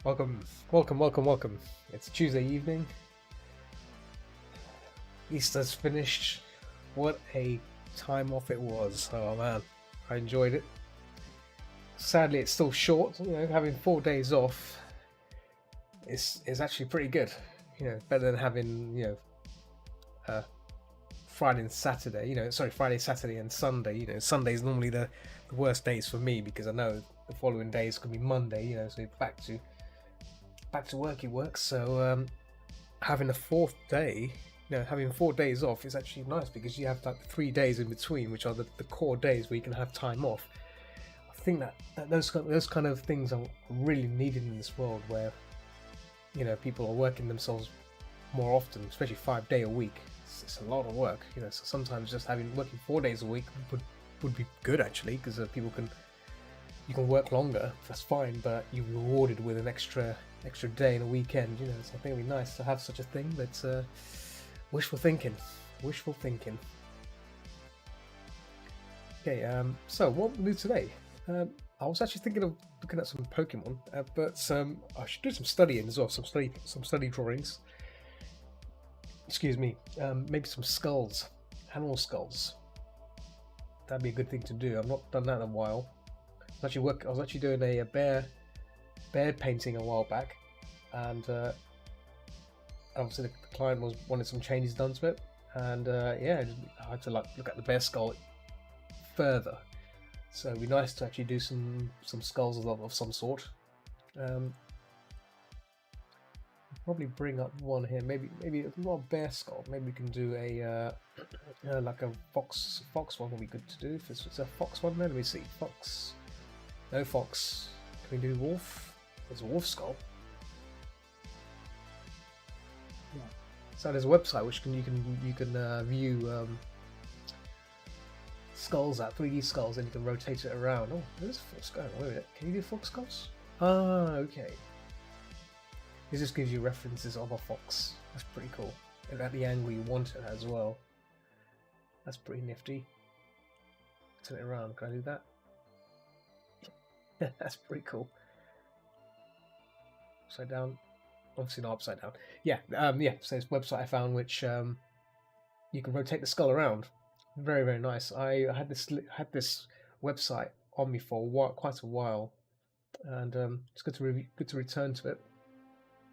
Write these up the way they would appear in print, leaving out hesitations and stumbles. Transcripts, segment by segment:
Welcome, welcome. It's Tuesday evening. Easter's finished. What a time off it was. Oh man, I enjoyed it. Sadly, it's still short. Having 4 days off is actually pretty good. Better than having uh, Friday and Saturday. Friday, Saturday, and Sunday. Sunday's normally the worst days for me because I know the following days could be Monday. So back to work. So having a fourth day, having 4 days off is actually nice because you have like 3 days in between, which are the core days where you can have time off. I think that those kind of things are really needed in this world where people are working themselves more often, especially 5 day a week. It's a lot of work, so sometimes just working 4 days a week would be good actually, because you can work longer, that's fine, but you're rewarded with an extra day in a weekend. So I think it'd be nice to have such a thing. But wishful thinking. Okay, so what we'll do today? I was actually thinking of looking at some Pokemon, but I should do some studying as well. Some study drawings. Excuse me. Maybe some skulls, animal skulls. That'd be a good thing to do. I've not done that in a while. I was actually doing a bear painting a while back, and obviously the client wanted some changes done to it, and I had to look at the bear skull further. So it'd be nice to actually do some skulls of some sort. Probably bring up one here. Maybe not a bear skull. Maybe we can do a like a fox one would be good to do. If it's a fox one, then let me see. Fox. No fox. Can we do wolf? There's a wolf skull. Yeah. So there's a website which you can view skulls at 3D skulls, and you can rotate it around. Oh, there's a fox skull. Wait a minute. Can you do fox skulls? Ah, okay. This just gives you references of a fox. That's pretty cool. And at the angle you want it as well. That's pretty nifty. Turn it around. Can I do that? That's pretty cool. Upside down. Obviously not upside down. Yeah, so this website I found which you can rotate the skull around. Very, very nice. I had this website on me for quite a while, and it's good to return to it.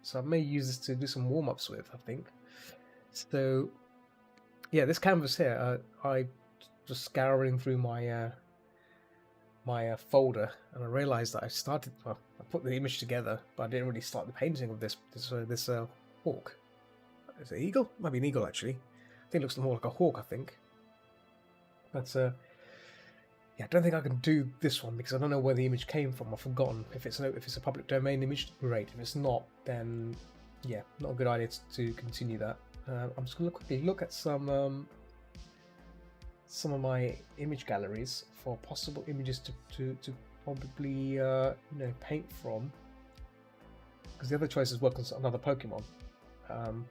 So I may use this to do some warm-ups with, I think. So yeah, this canvas here, I was scouring through my folder, and I realized that I put the image together, but I didn't really start the painting of this hawk. Is it an eagle? Might be an eagle actually. I think it looks more like a hawk, I think. But yeah, I don't think I can do this one because I don't know where the image came from. I've forgotten. If it's a public domain image, great. If it's not, then yeah, not a good idea to continue that. I'm just going to quickly look at some of my image galleries for possible images to probably paint from, because the other choice is work on another Pokemon. I'm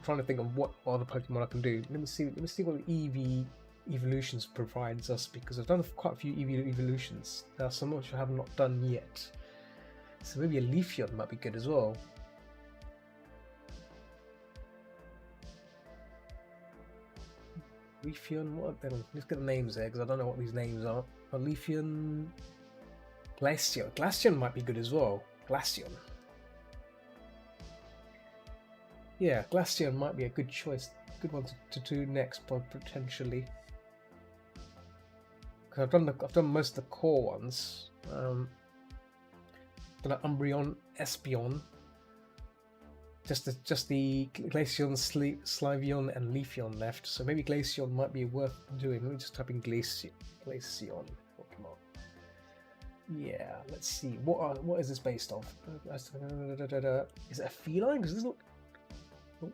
trying to think of what other Pokemon I can do. Let me see what the EV Evolutions provides us, because I've done quite a few EV Evolutions. There are some which I have not done yet, so maybe a Leafeon might be good as well. Leafeon, what then? Let's get the names there because I don't know what these names are. A Leafeon, Glaceon. Glaceon might be good as well. Glaceon. Yeah, Glaceon might be a good choice. Good one to do next, potentially. Because I've done most of the core ones. Done Umbreon, Espeon. Just the Glaceon, Sliveon, and Leafeon left. So maybe Glaceon might be worth doing. Let me just type in Glaceon. Pokemon. Yeah, let's see. What is this based off? Is it a feline? Because this look. Oh.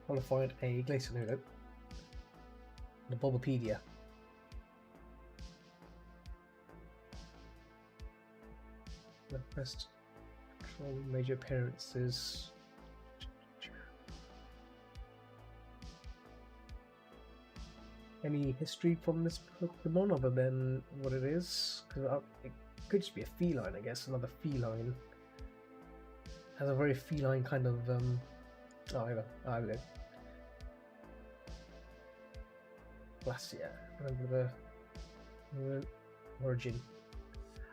Trying to find a Glaceon. Here we go. The Bulbapedia. The best control major appearances. any history from this Pokemon other than what it is? Because it could just be a feline, I guess. Another feline. Has a very feline kind of oh, I don't know. Glacier. Remember the origin.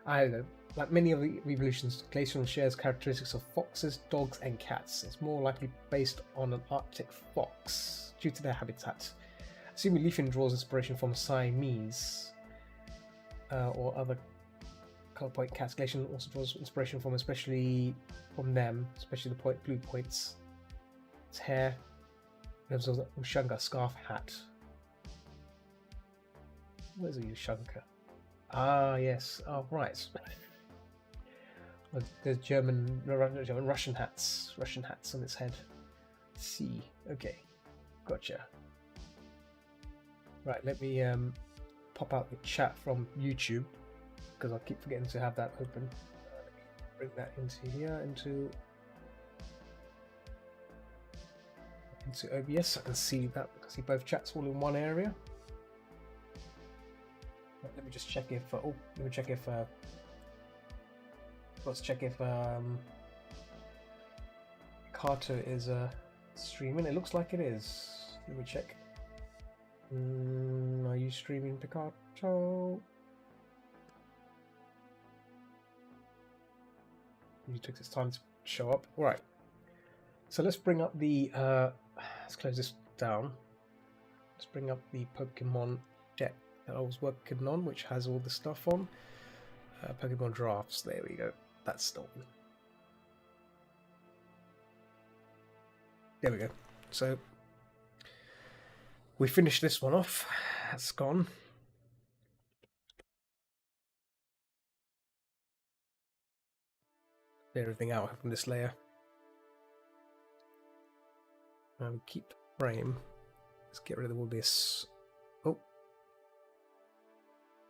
I don't know. Like many of the evolutions, Glaceon shares characteristics of foxes, dogs, and cats. It's more likely based on an Arctic fox due to their habitat. Assuming Leafeon draws inspiration from Siamese or other color point cats, Glaceon also draws inspiration from, especially the blue points. Its hair, it was a Ushanka scarf hat. Where's a Ushanka? Ah, yes. Oh, right. There's Russian hats on its head. See, okay, gotcha. Right, let me pop out the chat from YouTube because I keep forgetting to have that open. Let me bring that into here, into OBS. I can see that. I can see both chats all in one area. Let me just check if. Let's check if Carter is streaming. It looks like it is. Let me check. Are you streaming, Picato? You took this time to show up. All right. So let's bring up the. Let's close this down. Let's bring up the Pokemon deck that I was working on, which has all the stuff on. Pokemon drafts. There we go. That's stolen. There we go. So we finished this one off. That's gone. Clear everything out from this layer. And keep frame. Let's get rid of all this. Oh,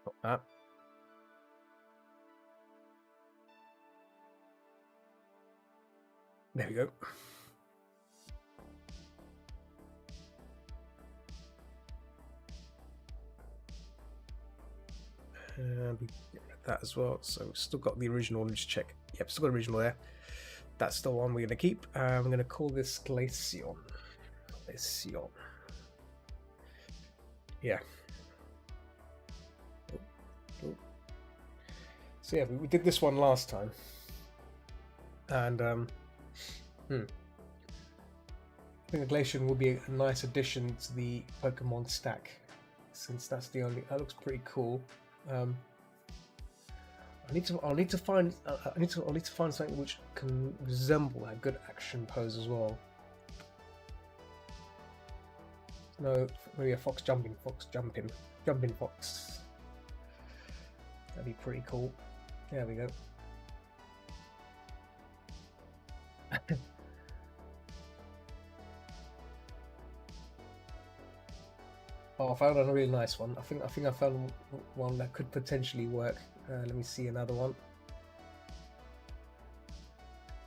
not that. There we go. And we get rid of that as well. So we've still got the original. Let me just check. Yep, still got the original there. That's the one we're going to keep. I'm going to call this Glaceon. Glaceon. Yeah. So yeah, we did this one last time. And I think the Glaceon will be a nice addition to the Pokemon stack, since that's the only. That looks pretty cool. I'll need to find something which can resemble a good action pose as well. No, maybe a jumping fox. That'd be pretty cool. There we go. Oh, I found a really nice one. I think I found one that could potentially work. Let me see another one.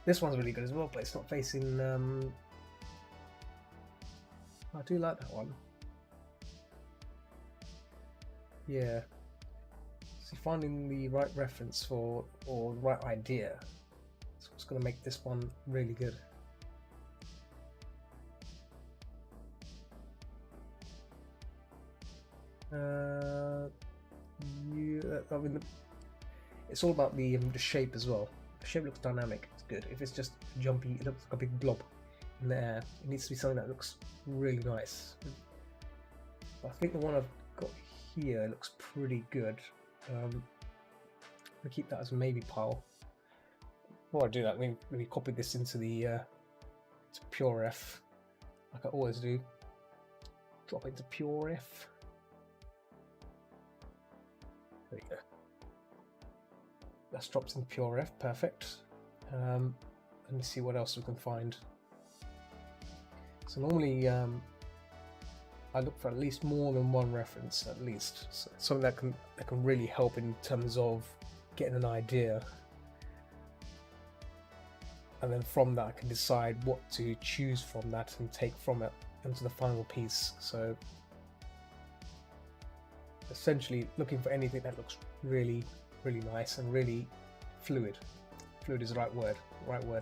This one's really good as well, but it's not facing. I do like that one. Yeah. See, finding the right reference or the right idea is what's going to make this one really good. I mean, it's all about the shape as well. The shape looks dynamic. It's good. If it's just jumpy, it looks like a big blob in the air. It needs to be something that looks really nice. But I think the one I've got here looks pretty good. I'll keep that as a maybe pile. Before I do that, let me copy this into the to PureF, like I always do. Drop into PureF. There you go. That's dropped in PureF, perfect. Let me see what else we can find. So normally I look for at least more than one reference, at least. So something that can really help in terms of getting an idea. And then from that I can decide what to choose from that and take from it into the final piece. So essentially looking for anything that looks really, really nice and really fluid. Fluid is the right word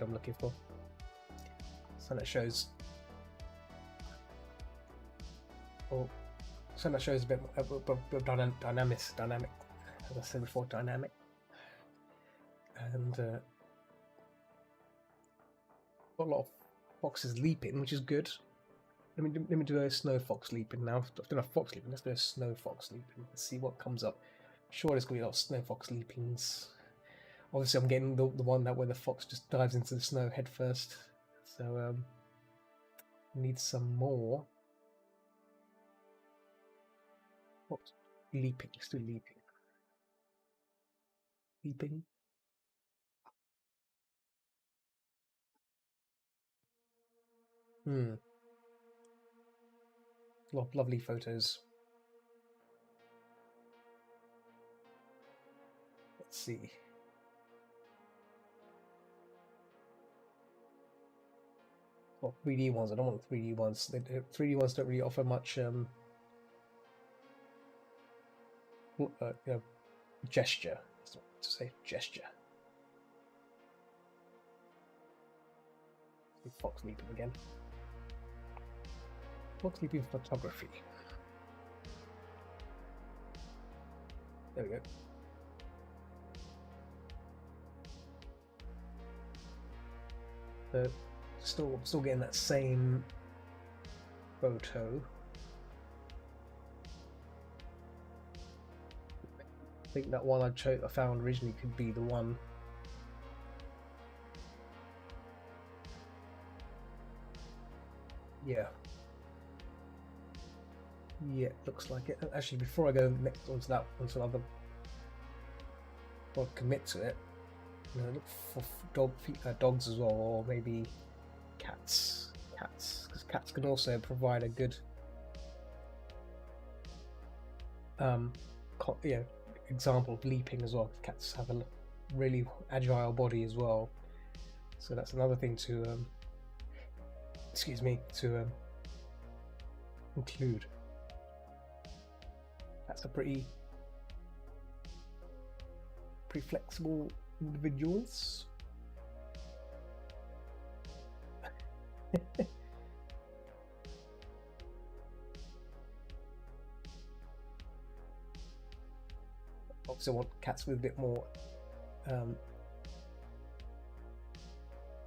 I'm looking for. So that shows, so that shows a bit of dynamic, as I said before, dynamic. And got a lot of foxes leaping, which is good. Let me do a snow fox leaping now. I've done a fox leaping. Let's do a snow fox leaping. Let's see what comes up. I'm sure there's gonna be a lot of snow fox leapings. Obviously, I'm getting the one that where the fox just dives into the snow head first. So need some more. What? Leaping. Let's do leaping. Leaping. A lot of lovely photos. Let's see. Well, 3D ones. I don't want 3D ones. 3D ones don't really offer much gesture. That's what to say. Gesture. Fox leaping again. Fox leaping photography. There we go. Still getting that same photo. I think that one I found originally could be the one. Yeah. Yeah, looks like it. Actually, before I go next onto other, or commit to it, look for dogs as well, or maybe cats. Because cats can also provide a good, example of leaping as well. Cats have a really agile body as well, so that's another thing to, include. That's a pretty flexible individuals. Obviously, I want cats with a bit more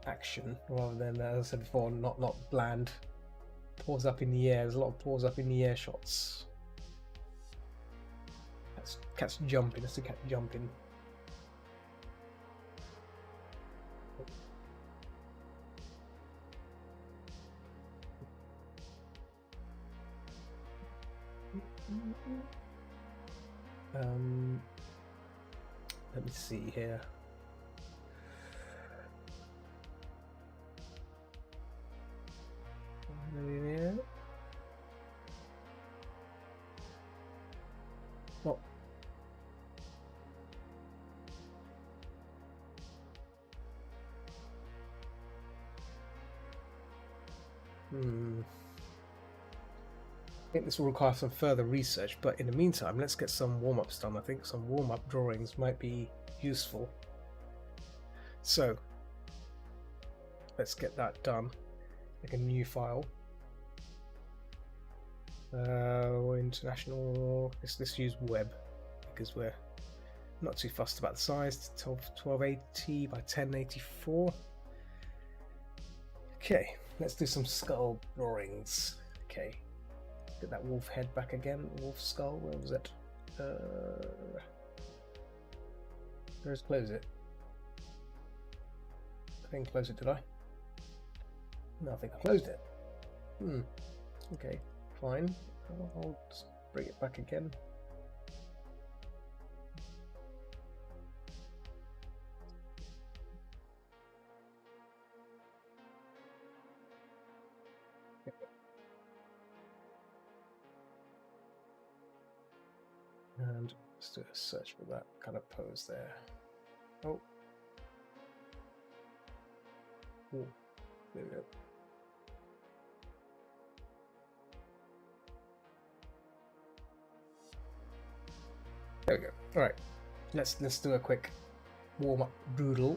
action rather than, as I said before, not bland paws up in the air. There's a lot of paws up in the air shots. Cat's jumping. That's the cat jumping. Let me see here. Oh. I think this will require some further research, but in the meantime, let's get some warm-ups done. I think some warm-up drawings might be useful. So, let's get that done. Make a new file. International. Let's use web because we're not too fussed about the size. 1280 by 1084. Okay, let's do some skull drawings. Okay, get that wolf head back again. Wolf skull. Where was it? Let's close it. I didn't close it, did I? No, I think I closed it. Okay, fine. I'll just bring it back again. And let's do a search for that kind of pose there. Oh. Ooh, there we go. There we go. All right, let's do a quick warm up doodle.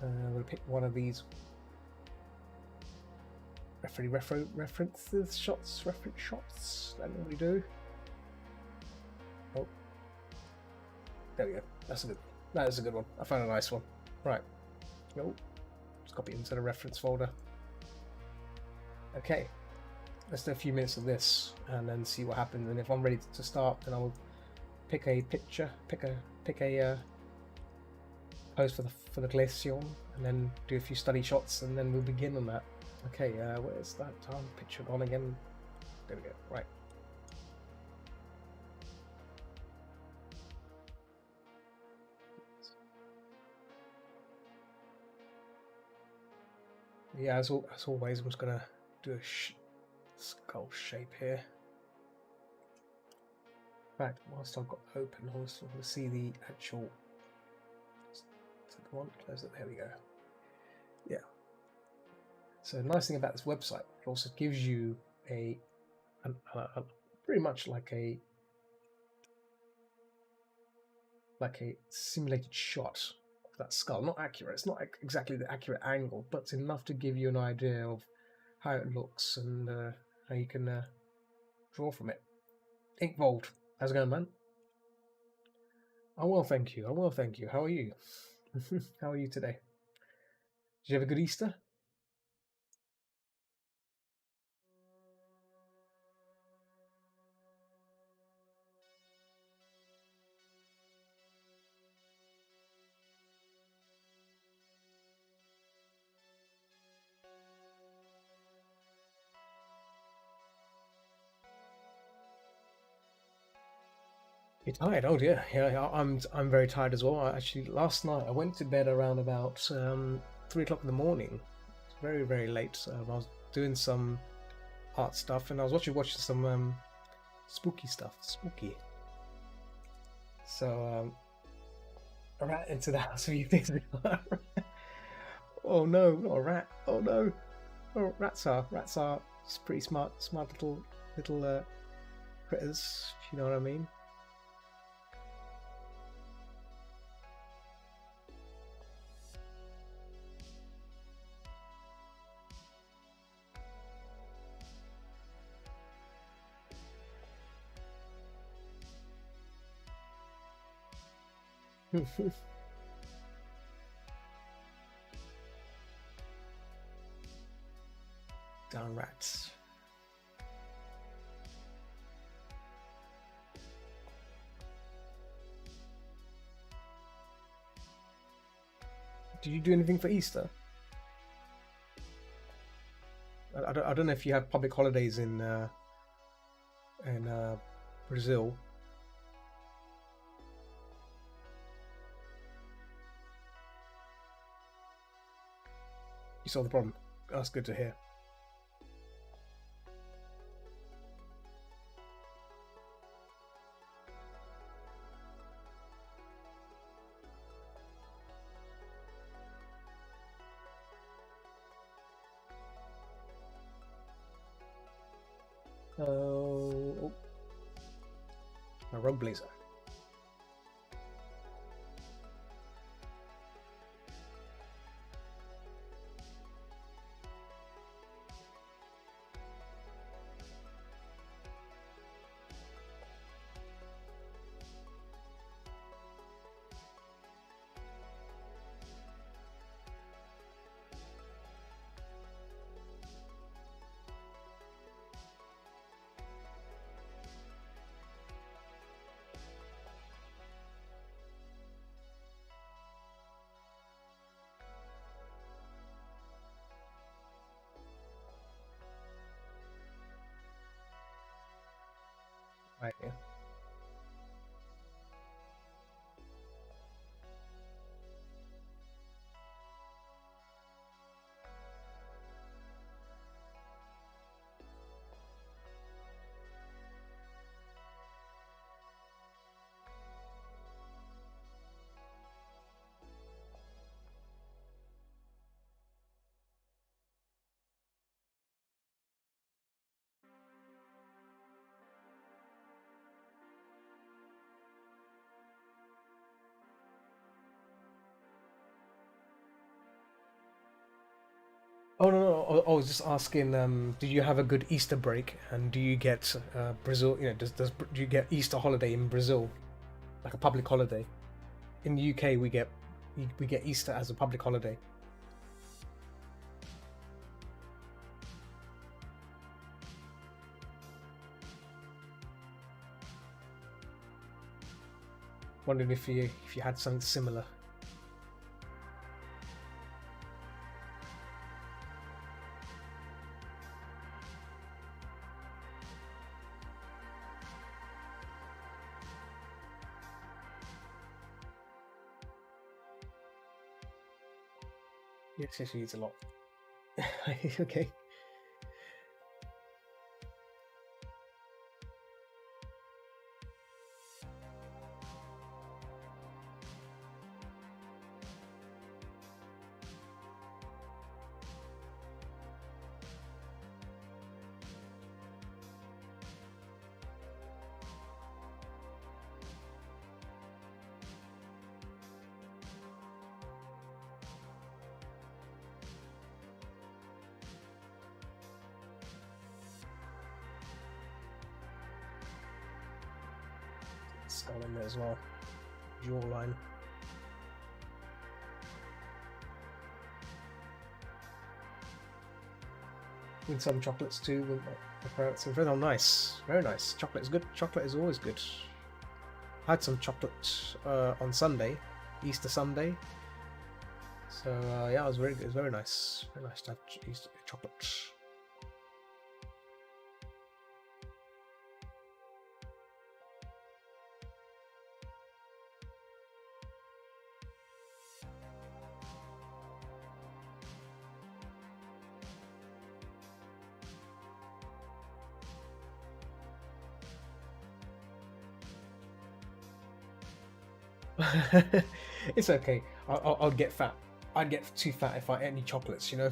I'm gonna pick one of these reference shots. That I normally do. Oh, there we go. That is a good one. I found a nice one. Right. Oh, let's copy it into the reference folder. Okay. Let's do a few minutes of this and then see what happens. And if I'm ready to start, then I will pick a picture, pick a pose for the glacion, and then do a few study shots, and then we'll begin on that. Okay, where's that picture gone again? There we go. Right. Yeah, as always, I'm just gonna do a skull shape here. In fact, whilst I've got open, I want to see the actual. One, close it. There we go. Yeah. So the nice thing about this website, it also gives you a pretty much like a simulated shot of that skull. Not accurate. It's not exactly the accurate angle, but it's enough to give you an idea of how it looks and how you can draw from it. Inkvold, how's it going, man? I'm well, thank you. How are you? How are you today? Did you have a good Easter? You're tired? Oh dear. Yeah, I'm very tired as well. Actually, last night I went to bed around about 3 o'clock in the morning. It's very late. I was doing some art stuff, and I was watching some spooky stuff. Spooky. So a rat into the house a few days ago. Oh no, not a rat. Oh no. Oh, rats are pretty smart little critters. If you know what I mean. Darn rats. Did you do anything for Easter? I don't know if you have public holidays in Brazil. You solved the problem. That's good to hear. Oh, a rogue blazer. Right, yeah. Oh no, no, I was just asking. Did you have a good Easter break, and do you get Brazil? You know, do you get Easter holiday in Brazil, like a public holiday? In the UK, we get Easter as a public holiday. Wondering if you had something similar. Yes, yes, she eats a lot. Okay. Skull in there as well. Jawline. With some chocolates too. With the parrots. Very nice. Very nice. Chocolate is good. Chocolate is always good. I had some chocolate on Sunday, Easter Sunday. So yeah, it was very good. It was very nice. Very nice to have Easter chocolate. It's okay. I'll get fat. I'd get too fat if I ate any chocolates. You know,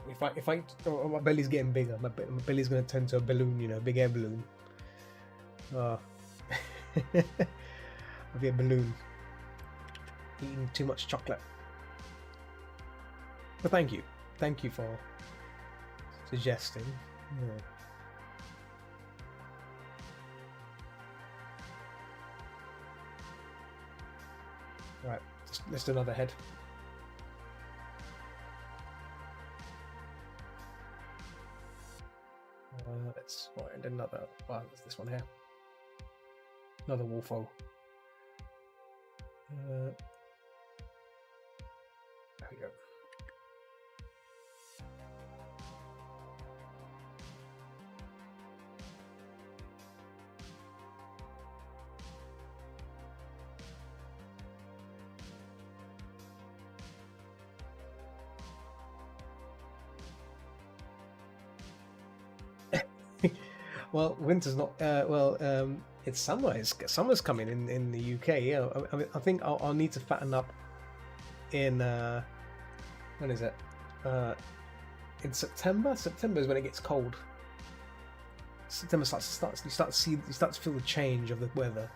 if I oh, my belly's getting bigger. My belly's gonna turn to a balloon. You know, big air balloon. Uh, I'll be a balloon eating too much chocolate. But thank you for suggesting. Yeah. Right, let's do another head. Let's find another. Well, there's this one here. Another Wolfo. There we go. Well, winter's not. It's summer. Summer's coming in the UK. Yeah, I think I'll need to fatten up in when is it? In September. September is when it gets cold. September you start to feel the change of the weather.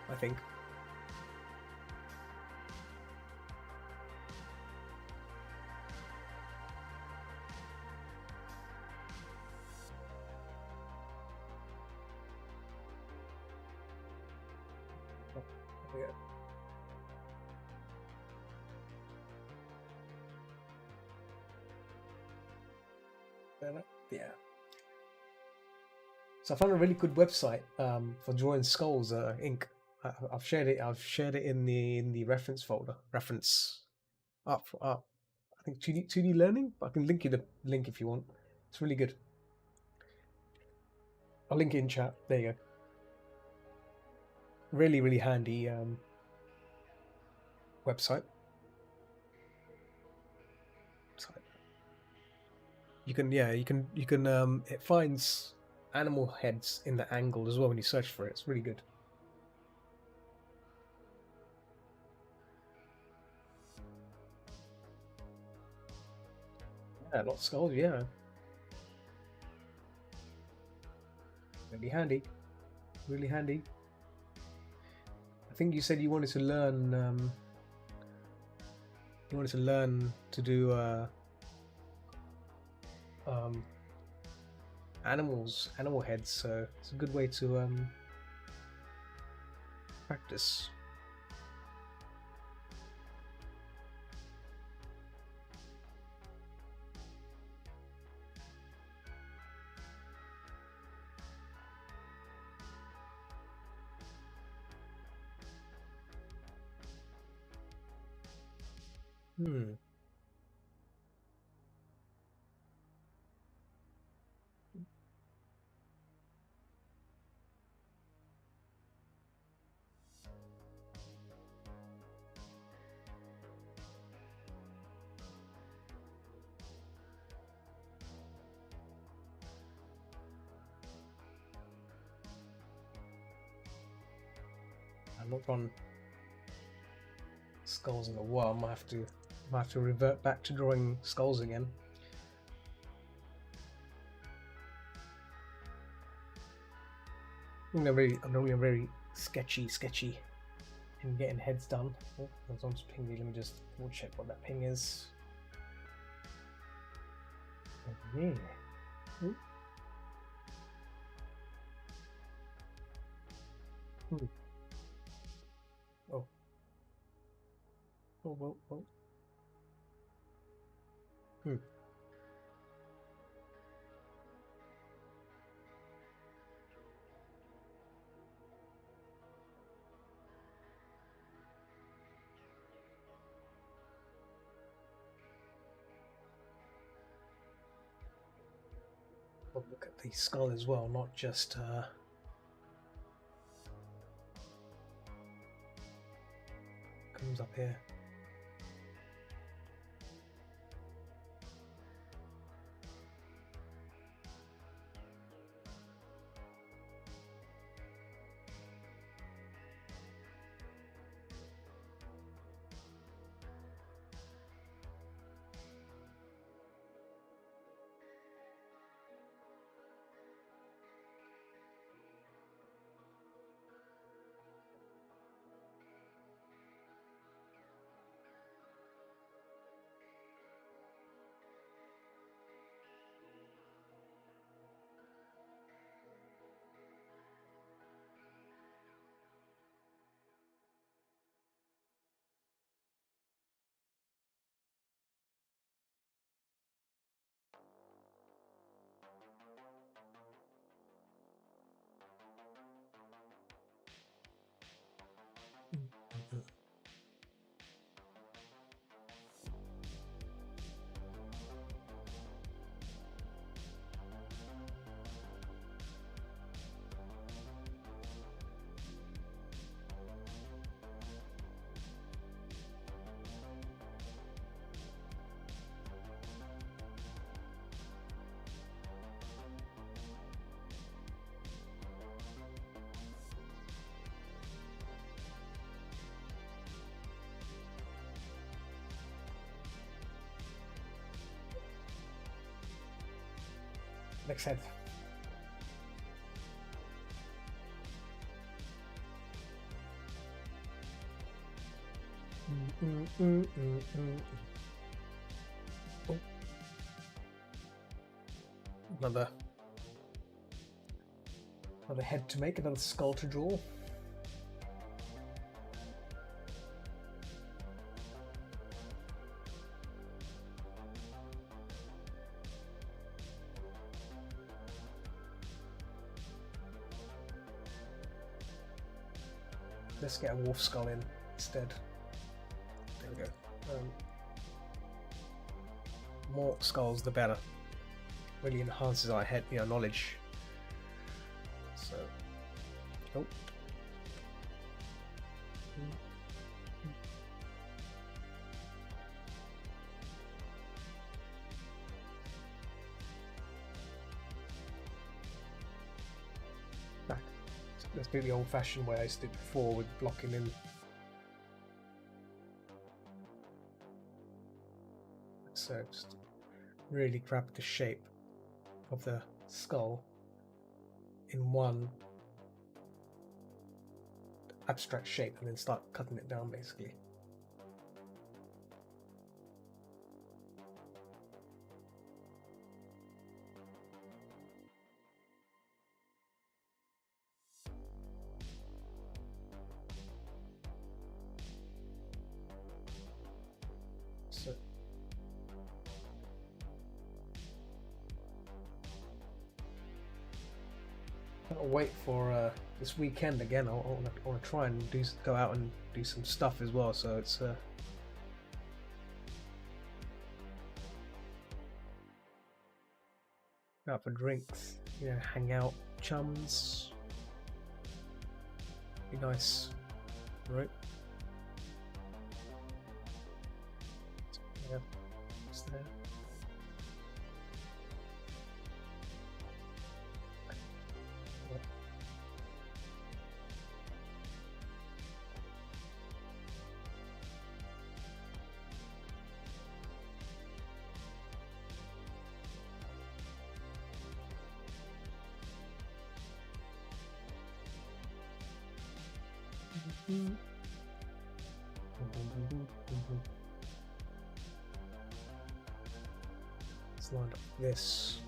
I think. Yeah. So I found a really good website for drawing skulls. Ink. I've shared it. I've shared it in the reference folder. Reference up. I think 2D learning. I can link you the link if you want. It's really good. I'll link it in chat. There you go. Really, really handy website. You can it finds animal heads in the angle as well when you search for it. It's really good. Yeah, lots of skulls, yeah. Really handy. Really handy. I think you said you wanted to learn you wanted to learn to do um, animal heads, so it's a good way to practice. Hmm. I've not done skulls in a while. I might have to revert back to drawing skulls again. I'm really very sketchy in getting heads done. Oh, that's on ping me. Let me just double check what that ping is. Oh, yeah. Ooh. Ooh. Oh. Oh, well, well. Hmm. Well, look at the skull as well, not just comes up here. Next head. Oh. Another head to make, another skull to draw. Let's get a wolf skull in instead. There we go. More skulls, the better. Really enhances our head, knowledge. So, oh. Back. Let's do the old-fashioned way I did before with blocking in. So just really grab the shape of the skull in one abstract shape and then start cutting it down basically. I'll wait for this weekend again. I want to try and go out and do some stuff as well. So it's go out for drinks, you know, hang out, chums. Be nice, right? Yeah, it's there. Let's line up this.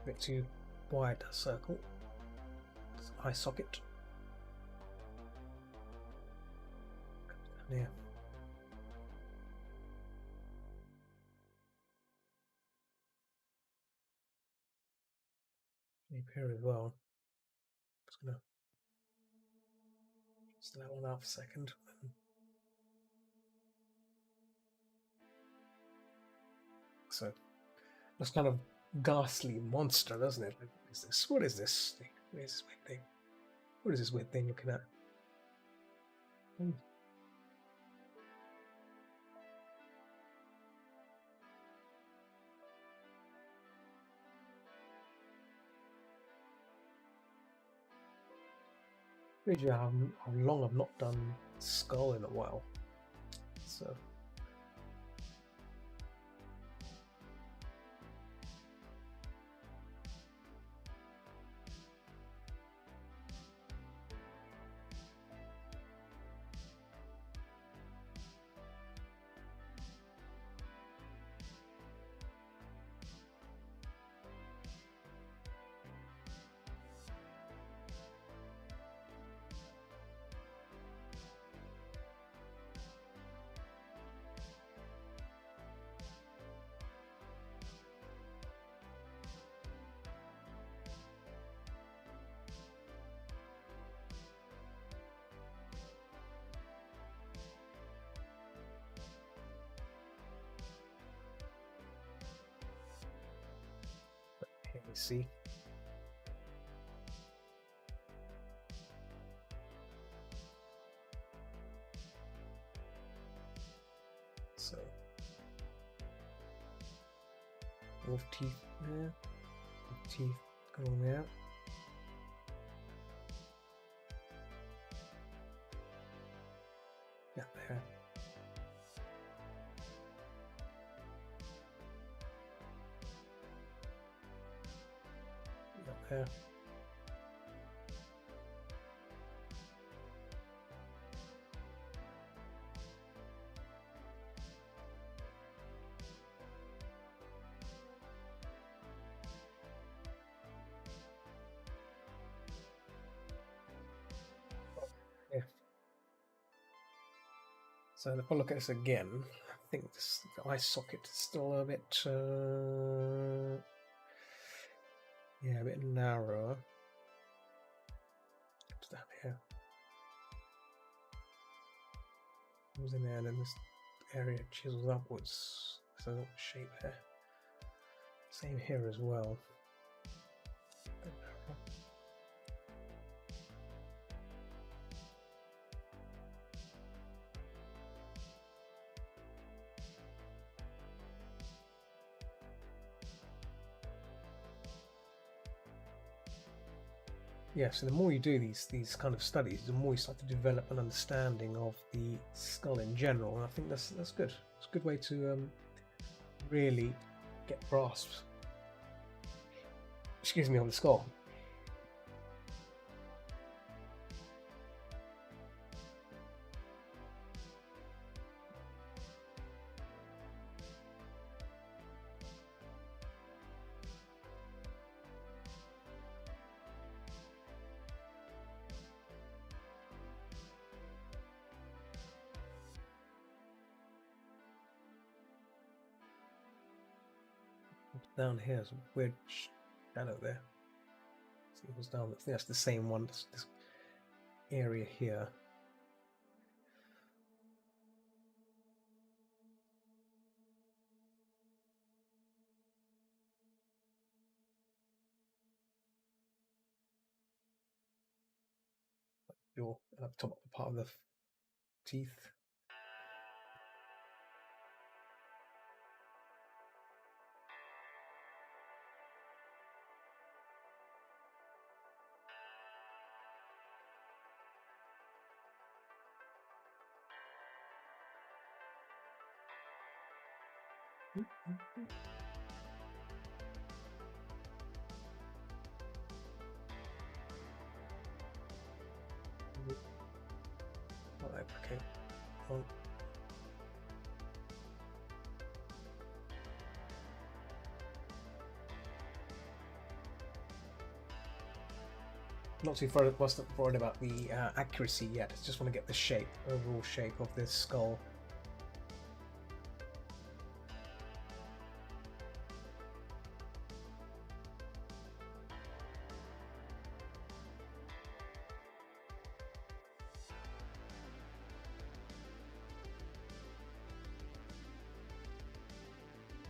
A bit too wide a circle. Eye socket. Comes down here. Up here as well. Just gonna that one out for a second. So that's kind of ghastly monster, doesn't it? Like, what is this? What is this thing? What is this weird thing? What is this weird thing looking at? How long I've not done Skull in a while. So here we see. So wolf teeth there. Teeth going there. Yeah, there. Yeah, there. Yeah. So if I look at this again, I think the eye socket is still a bit, yeah, a bit narrower. It's down here. Comes in there, and then this area chisels upwards. So shape there. Same here as well. Yeah, so the more you do these kind of studies, the more you start to develop an understanding of the skull in general, and I think that's good. It's a good way to really get grasps. Excuse me, on the skull. Down here, there's a weird shadow there. See what's down. I think that's the same one. This area here. Your top part of the teeth. Alright, okay. Well, not too worried about the accuracy yet. I just want to get the shape, overall shape of this skull.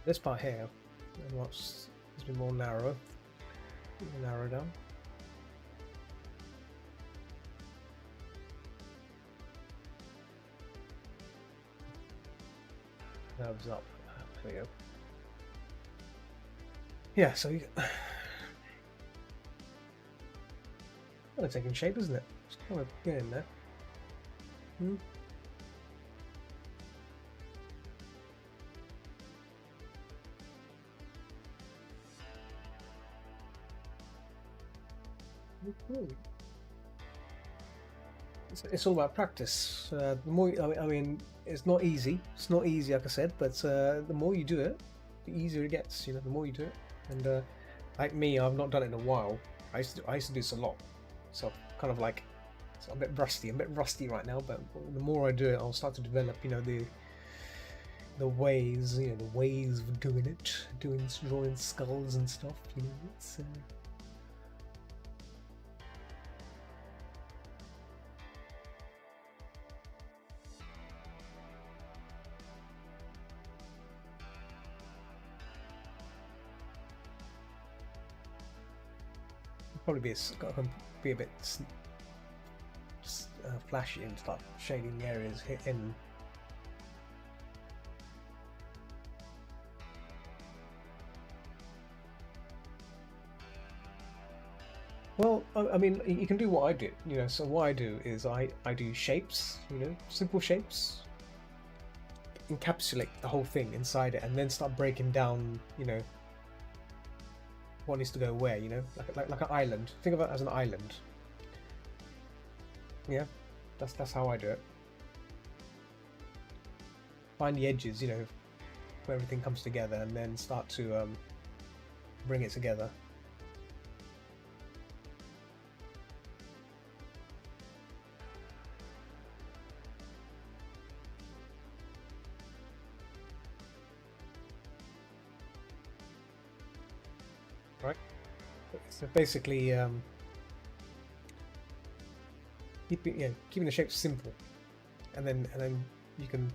This part here, has been more narrow, narrow down. Nerves up. There we go. Yeah, so you... kind of taking shape, isn't it? It's kind of getting there. It's all about practice. The more, I mean, it's not easy. It's not easy, like I said, but the more you do it, the easier it gets. You know, the more you do it. And like me, I've not done it in a while. I used to do this a lot, so kind of like, so I'm a bit rusty. I'm a bit rusty right now, but the more I do it, I'll start to develop. You know, the ways. You know, the ways of doing it, drawing skulls and stuff. You know, it's. Probably be a bit flashy and start shading the areas in. Well, I mean, you can do what I do, you know. So what I do is I do shapes, you know, simple shapes, encapsulate the whole thing inside it, and then start breaking down, you know, what needs to go where, you know, like an island. Think of it as an island. Yeah, that's how I do it. Find the edges, you know, where everything comes together, and then start to bring it together. Right. So basically, keeping the shape simple, and then you can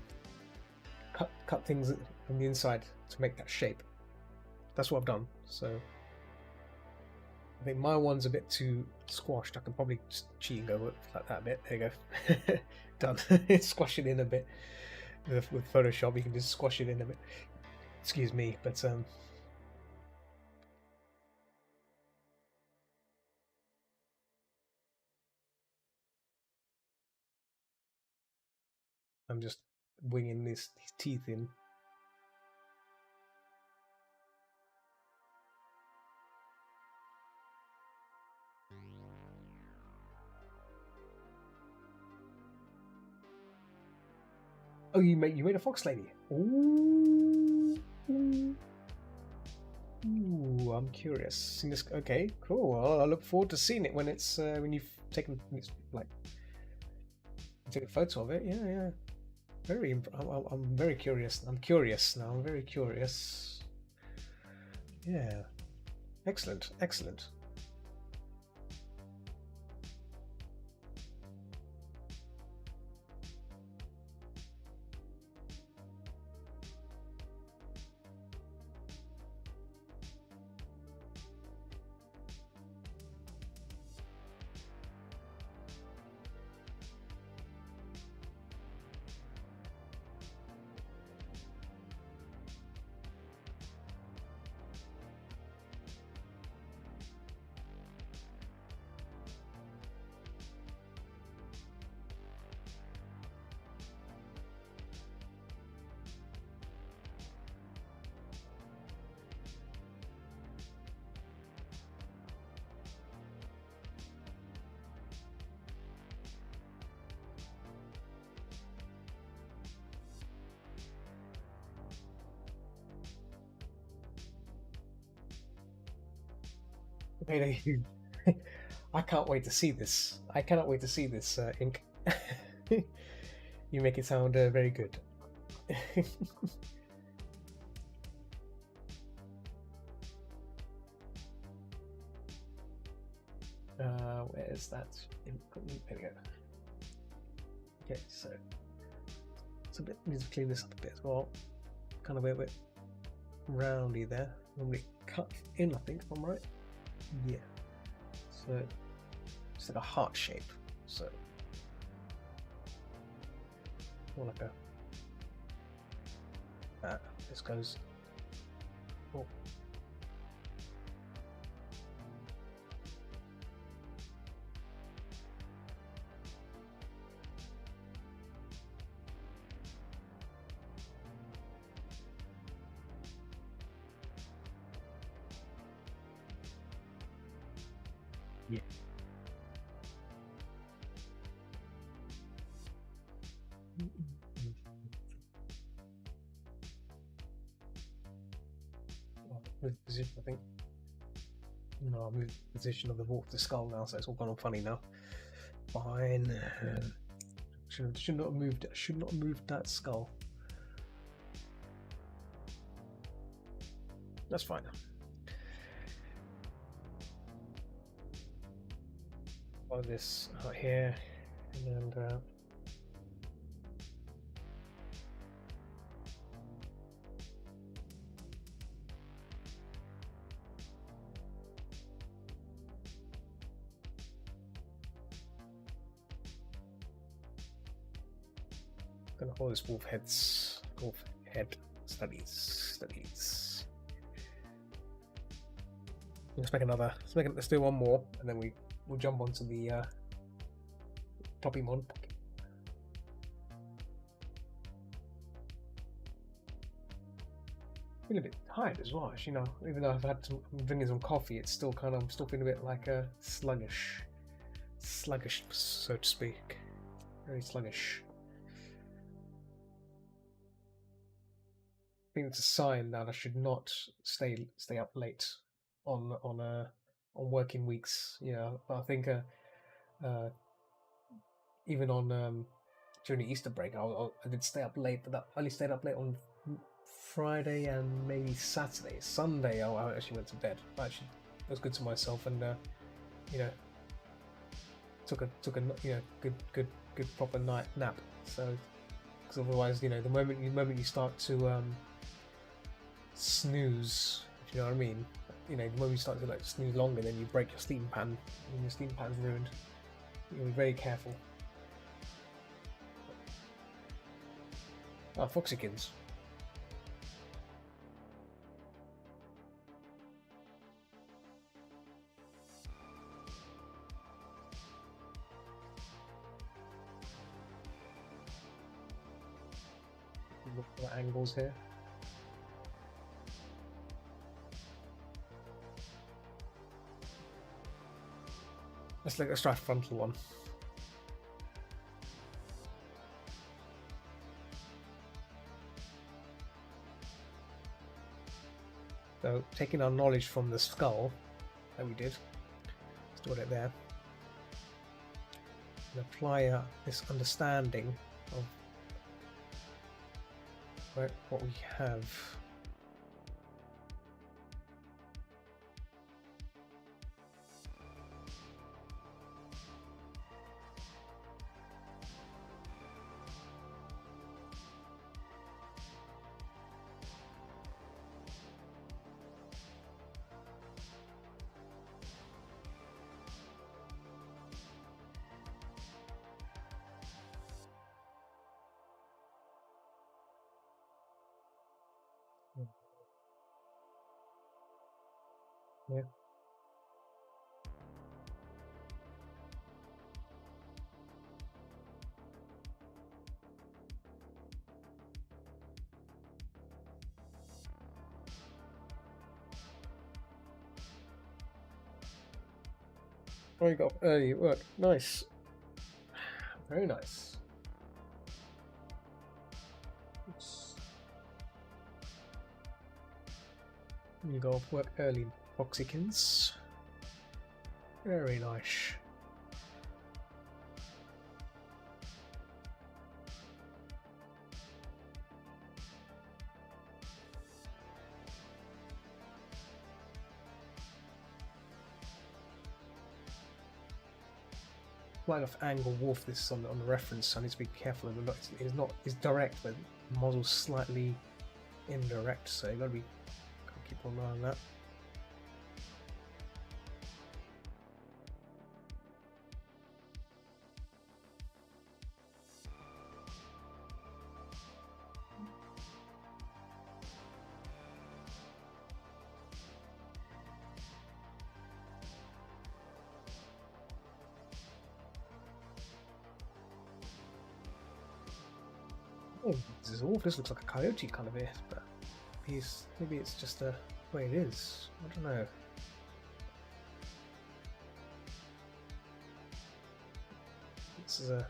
cut things from the inside to make that shape. That's what I've done. So I think my one's a bit too squashed. I can probably just cheat and go like that a bit. There you go. Done. Squash it in a bit with Photoshop. You can just squash it in a bit. Excuse me, but I'm just winging these teeth in. Oh, you made a fox lady. Ooh. Ooh, I'm curious. Okay, cool. Well, I look forward to seeing it when it's when you've taken like take a photo of it. Yeah. I'm very curious. I'm curious now. I'm very curious. Yeah. Excellent. Excellent. You know, I can't wait to see this. I cannot wait to see this ink. You make it sound very good. Where's that? There we go. Okay, so it's a bit. Need to clean this up a bit as well. Kind of a bit roundy there. Normally cut in, I think, if I'm right. Yeah. So it's like a heart shape. So more like a. This goes. Oh. Yeah. With position, I think. No, I moved the position of the skull now, so it's all gone all funny now. Fine. Should not have moved. Should not have moved that skull. That's fine. Follow this out here, and gonna hold this wolf head studies. Let's make another. Let's do one more, and then we'll jump onto the Toppymon. Feeling a bit tired as well, actually. You know, even though I'm drinking some coffee, it's still I'm still feeling a bit like sluggish, so to speak. Very sluggish. I think it's a sign that I should not stay up late on working weeks. You know, I think even on during the Easter break, I did stay up late, but I only stayed up late on Friday and maybe Saturday. Sunday, I actually went to bed. I actually was good to myself, and you know, took a good proper night nap. So, because otherwise, you know, the moment you start to snooze, if you know what I mean, you know, the moment you start to like snooze longer, then you break your steam pan, and your steam pan's ruined. You gotta be very careful. Ah, Foxykins. Look for the angles here. Let's try a frontal one. So, taking our knowledge from the skull that we did, stored it there, and apply this understanding of what we have. Yeah. Oh, you got off early at work. Nice. Very nice. You go off work early, Foxykins. Very nice. Quite enough angle wolf this on the reference. I need to be careful of it. It's direct, but the model's slightly indirect, so you gotta keep an eye on that. Oh, this looks like a coyote kind of it, but maybe it's just the way it is. I don't know. This is a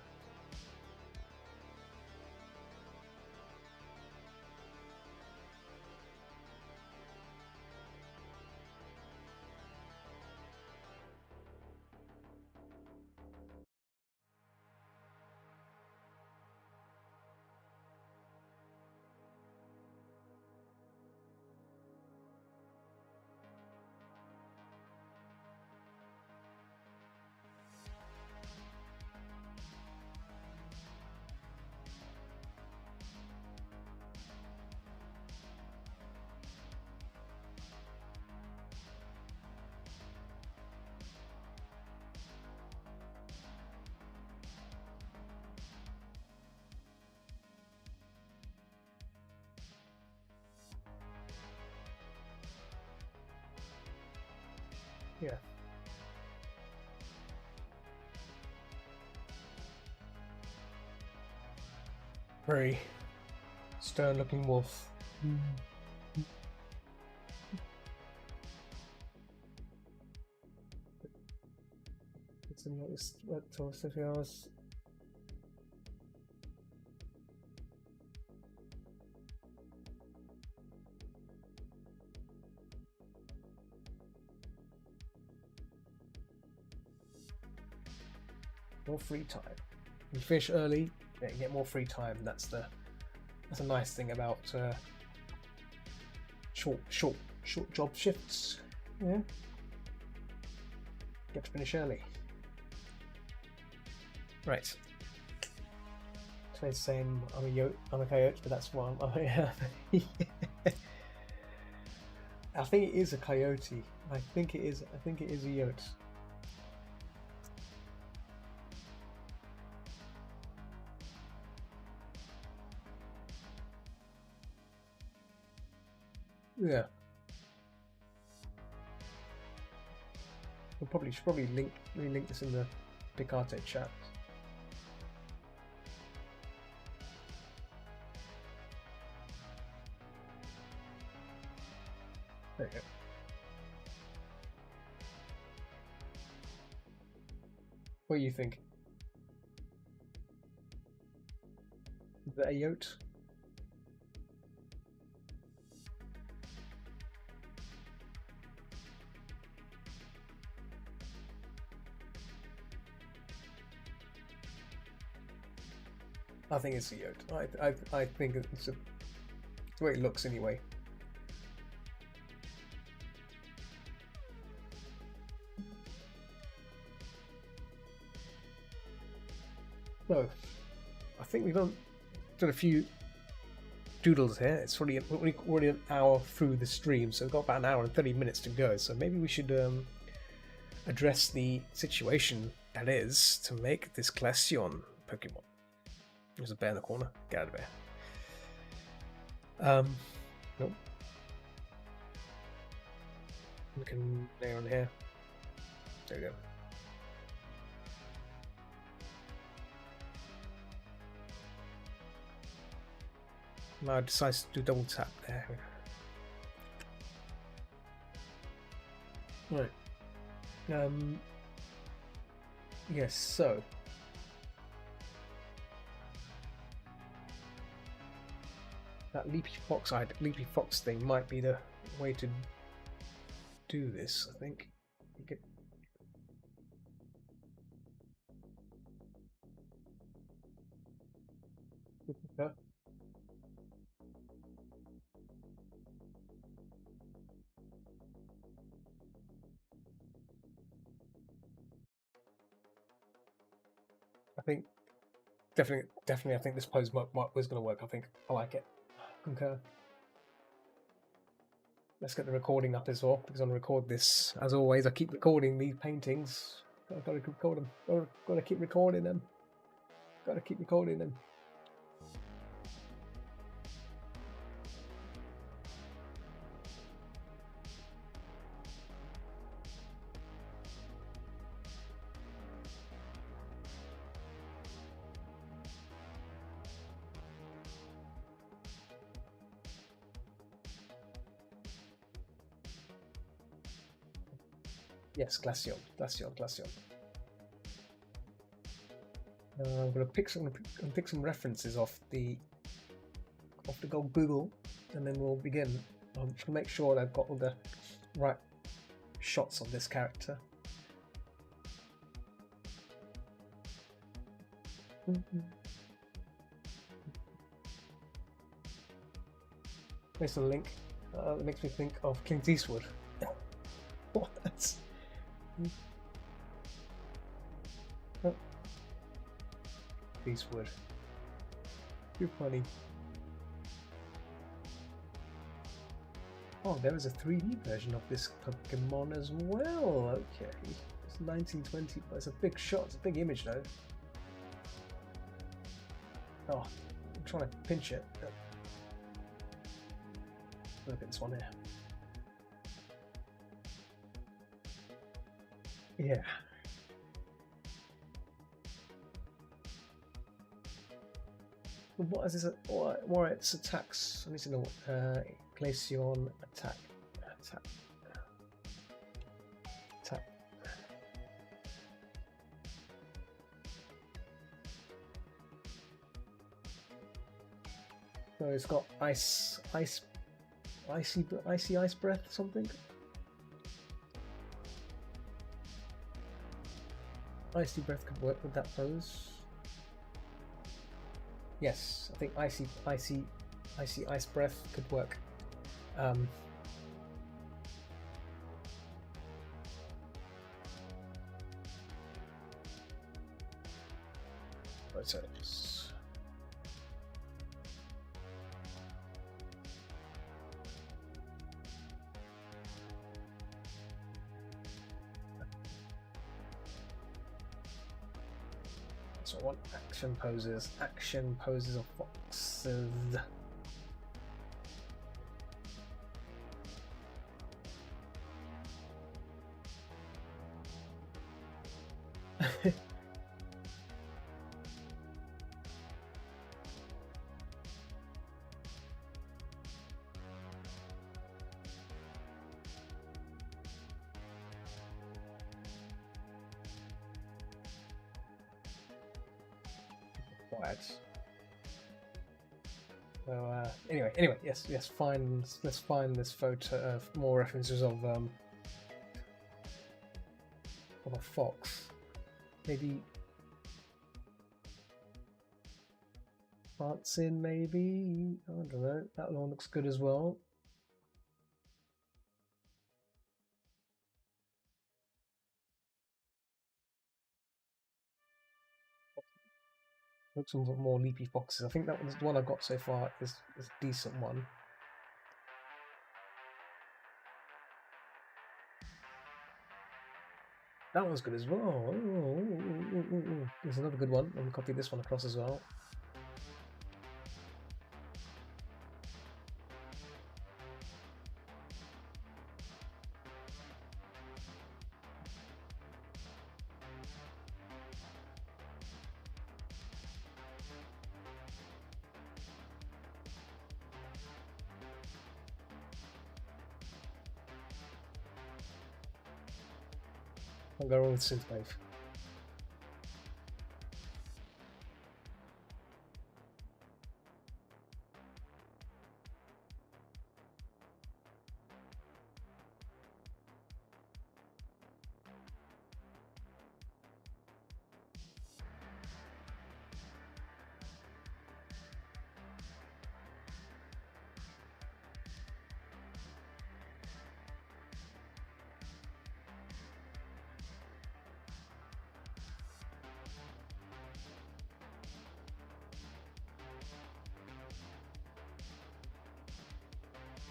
yeah. Very stern-looking wolf. It's in like 12 hours. More free time. You finish early, you get more free time. That's a nice thing about short job shifts. Yeah. Get to finish early. Right. Today's saying I'm a coyote, but that's why I think it is a coyote. I think it is a yote. Yeah. We should probably link this in the Picarte chat. There you go. What do you think? Is that a yote? I think it's a yote. I think it's the way it looks anyway. So, I think we've done a few doodles here. It's already an hour through the stream, so we've got about an hour and 30 minutes to go. So maybe we should address the situation that is to make this Glaceon Pokemon. There's a bear in the corner. Get out of there. Nope. We can layer on here. There we go. Now I decide to do double tap there. Right. Yes, so that Leapy Fox thing might be the way to do this, I think. You get I think definitely I think this pose was going to work. I think I like it. Concur. Let's get the recording up as well, because I'm going to record this. As always, I keep recording these paintings. I've got to record them. Got to keep recording them. Got to keep recording them. Yes, Glaceon. I'm going to pick some references off the Google, and then we'll begin. I'm just going to make sure that I've got all the right shots of this character. There's a link. It makes me think of Clint Eastwood. What? Oh. Eastwood. Too funny. Oh, there is a 3D version of this Pokemon as well. Okay. It's 1920, but it's a big shot. It's a big image though. Oh, I'm trying to pinch it. Look at this one here. Yeah. What is this? What its attacks? I need to know. Glaceon attack. So it's got icy ice breath, something. Icy breath could work with that pose. Yes, I think icy ice breath could work. So what action poses of foxes. So anyway, yes, let's find this photo of more references of a fox. Maybe Prancing, maybe. I don't know. That one looks good as well. Looks some more Leapy Foxes. I think that one's the one I've got so far is a decent one. That one's good as well. Ooh. There's another good one. Let me copy this one across as well. I'll go wrong with synthwave.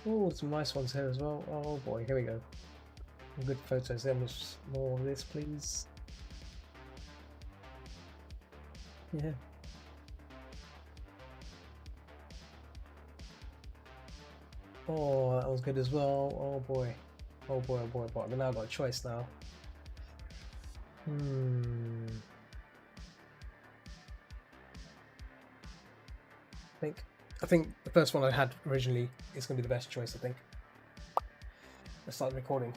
Oh, some nice ones here as well. Oh boy, here we go. Some good photos. Then there's more of this, please. Yeah. Oh, that was good as well. Oh boy. Oh boy, oh boy, but I've now got a choice now. I think the first one I had originally is going to be the best choice, I think. Let's start recording.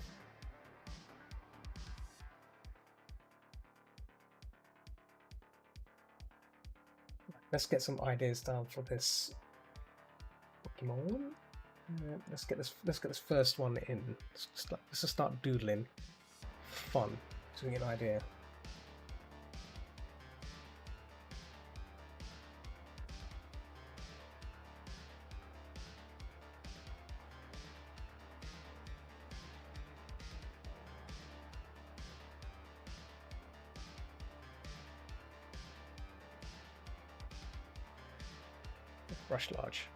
Let's get some ideas down for this Pokemon. Let's get this first one in. Let's just start doodling. Fun, so we get an idea. Brush large.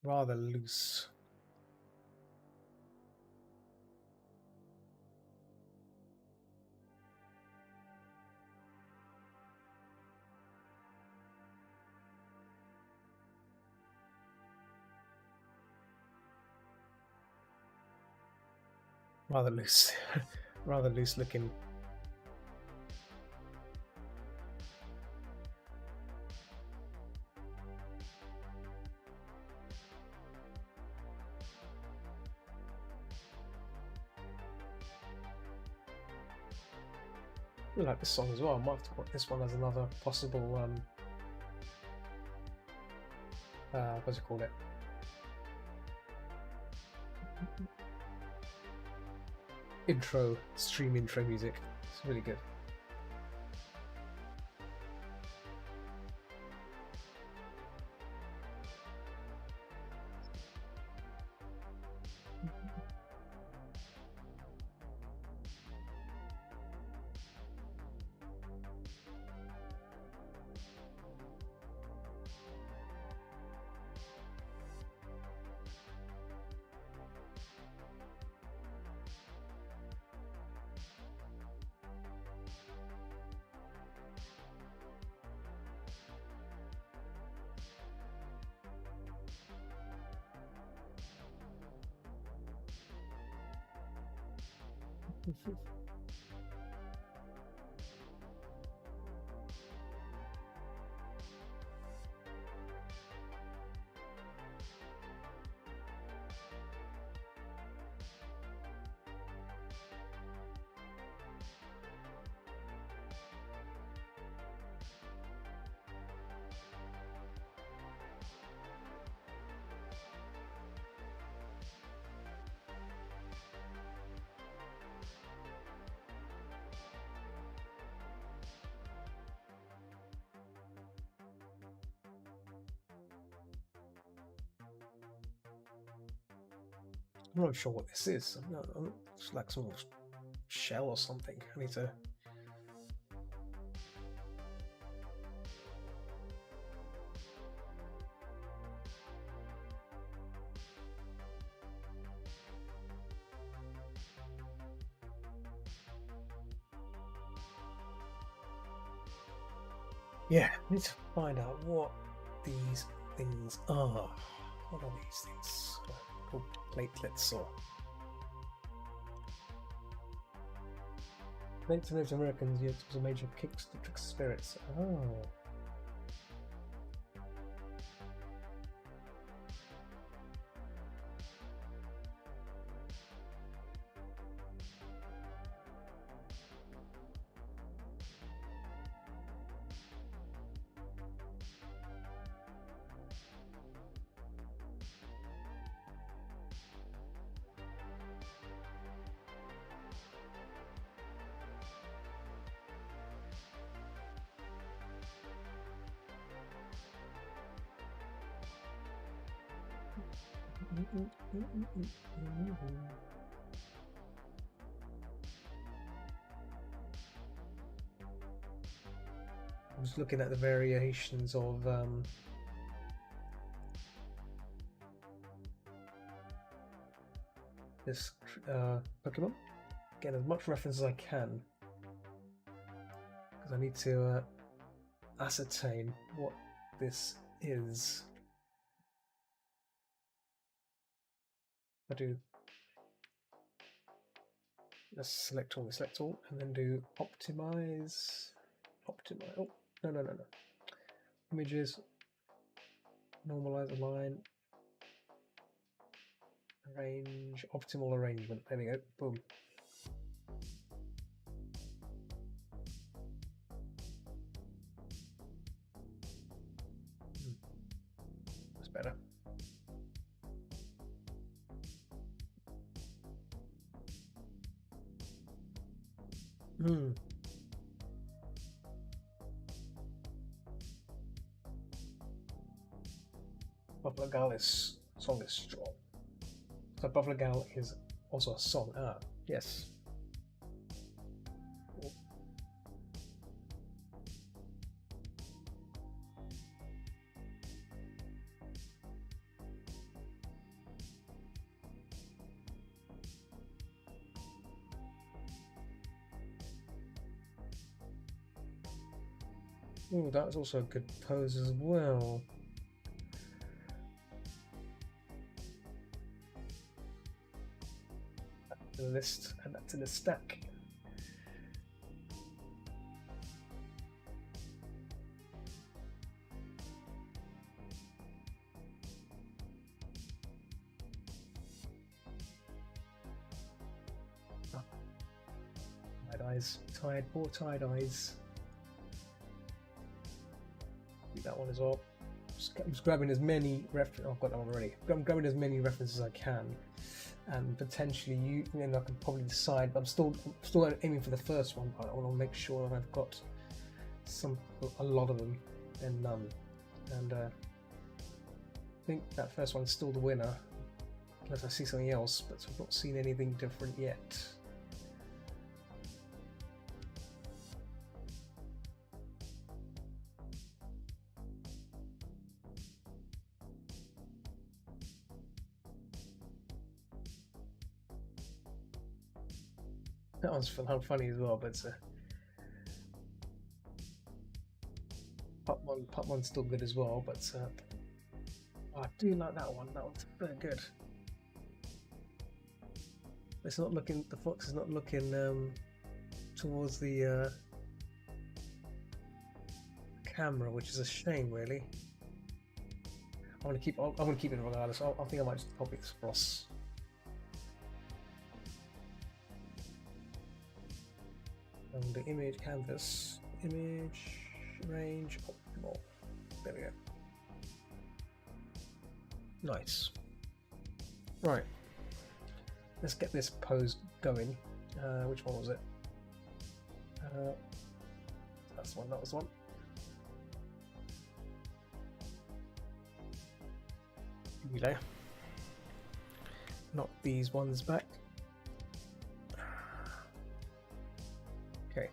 Rather loose. Rather loose. Rather loose looking. I like this song as well. I might have to put this one as another possible what do you call it? Stream intro music. It's really good. I'm not sure what this is. It's like some shell or something. I need to. Yeah, I need to find out what these things are. What are these things? Called platelets or Native Americans used as a major kicks to trick spirits. Oh. I'm just looking at the variations of this Pokemon. Get as much reference as I can because I need to ascertain what this is. I do. Let's select all, and then do optimize. Optimize. Oh, no. Images. Normalize, align, arrange, optimal arrangement. There we go. Boom. That's better. Buffalo Gall's song is strong. So Buffalo Gall is also a song. Ah, yes. Oh, that's also a good pose as well. Back to the list, and back to the stack. Oh. Tired eyes, poor tired eyes. Do that one as well. I'm just grabbing as many references. Oh, I've got that one already. I'm grabbing as many references as I can, and potentially I can probably decide. But I'm still aiming for the first one. But I want to make sure that I've got a lot of them, and none. And I think that first one's still the winner, unless I see something else. But I've not seen anything different yet. That one's funny as well, but it's Pup one's still good as well, but I do like that one. That one's very good. It's not looking. The fox is not looking towards the camera, which is a shame, really. I want to keep. I'm going to keep it regardless. I think I might just copy this across. And the image canvas, image range optimal. There we go. Nice. Right. Let's get this pose going. Which one was it? That's one. That was one. Here we go. knock these ones back. Okay.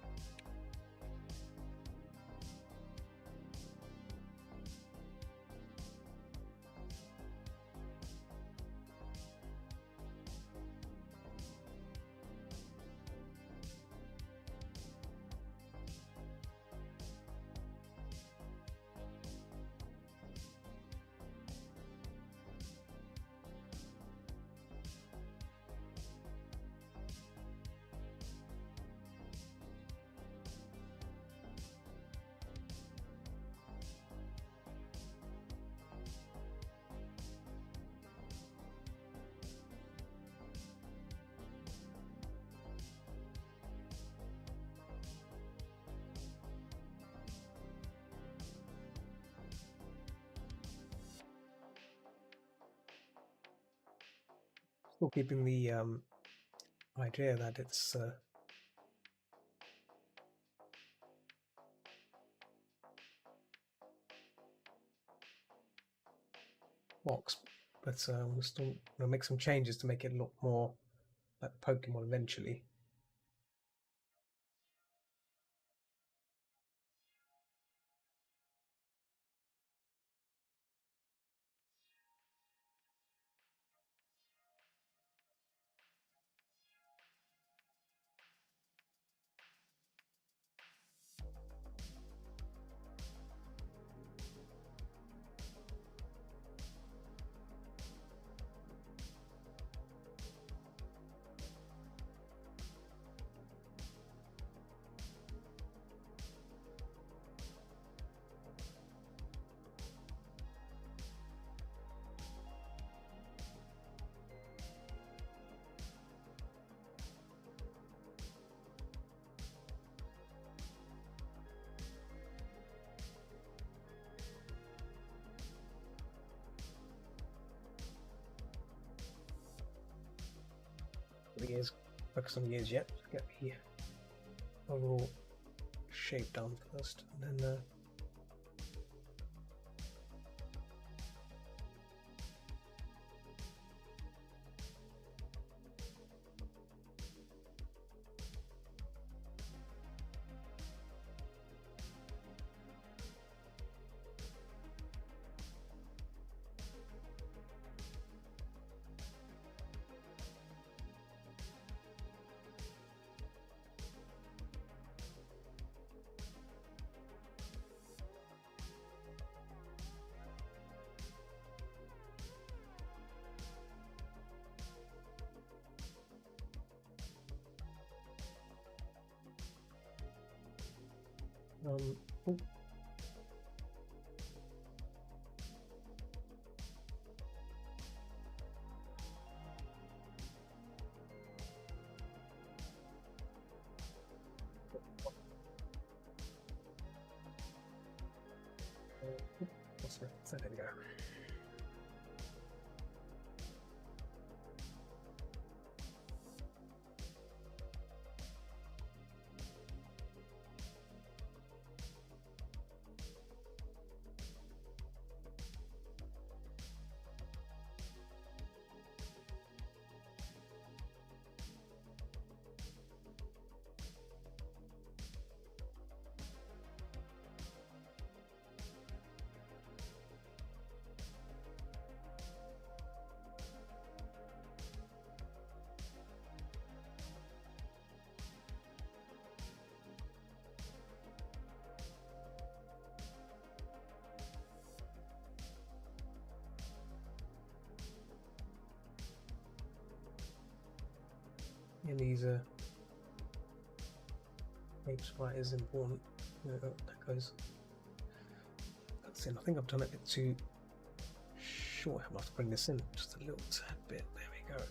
Still keeping the idea that it's box, but we're still gonna make some changes to make it look more like Pokemon eventually. The ears, focus on the ears yet. Get the overall shape down first, and then oh. So there we go. And these shapes right is important. That goes. That's it. I think I've done it a bit too short. I have to bring this in just a little tad bit. There we go.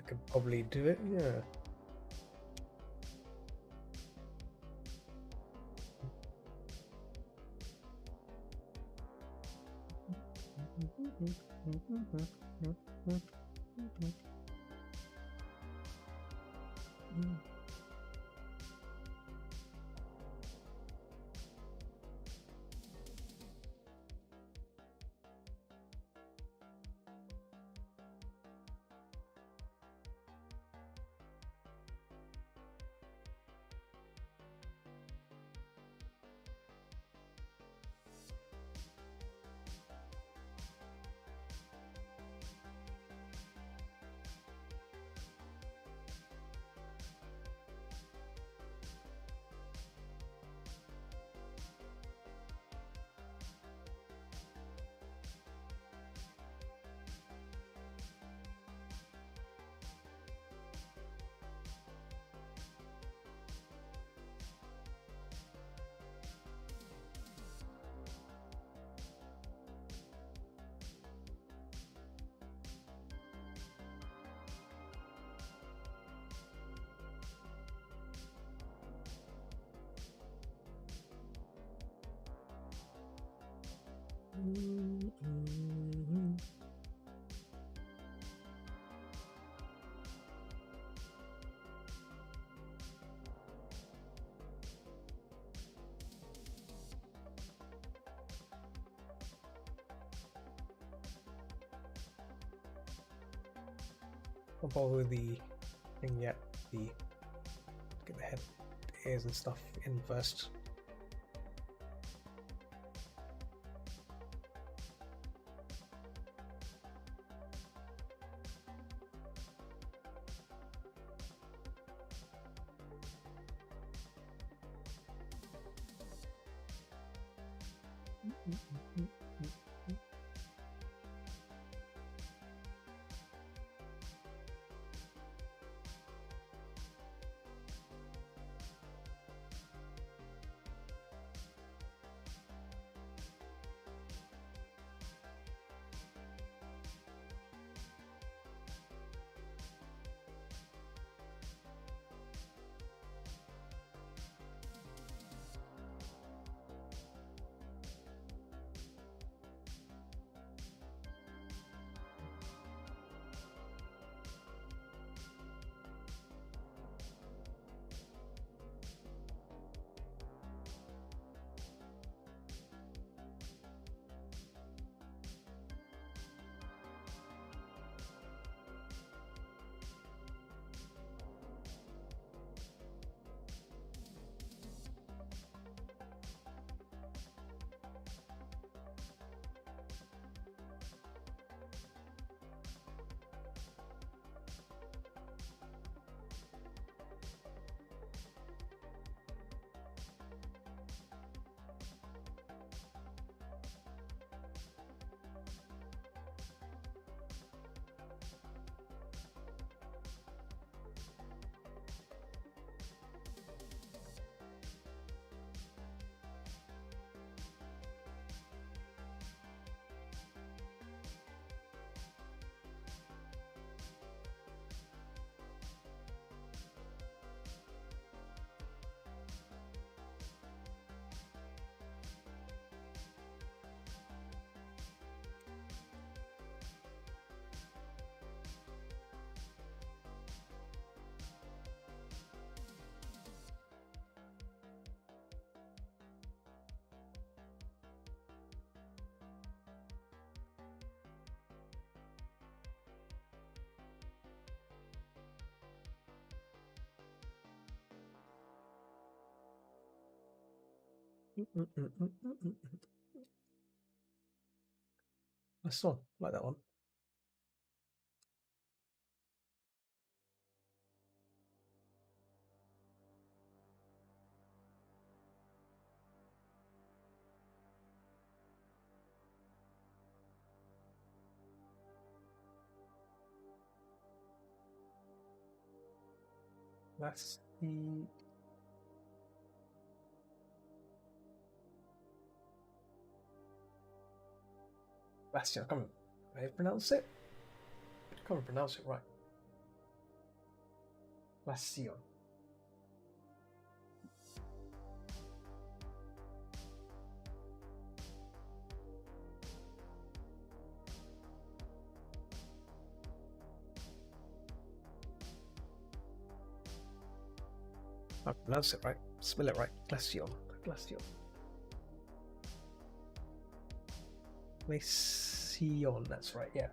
could probably do it, yeah. I'll bother with the thing yet. Get the head, ears, and stuff in first. Nice one, like that one. That's the Bastion. I can't pronounce it. I can't pronounce it right. Glaceon. I pronounce it right. Spell it right. Glaceon. Glaceon. Glaceon. That's right. Yeah.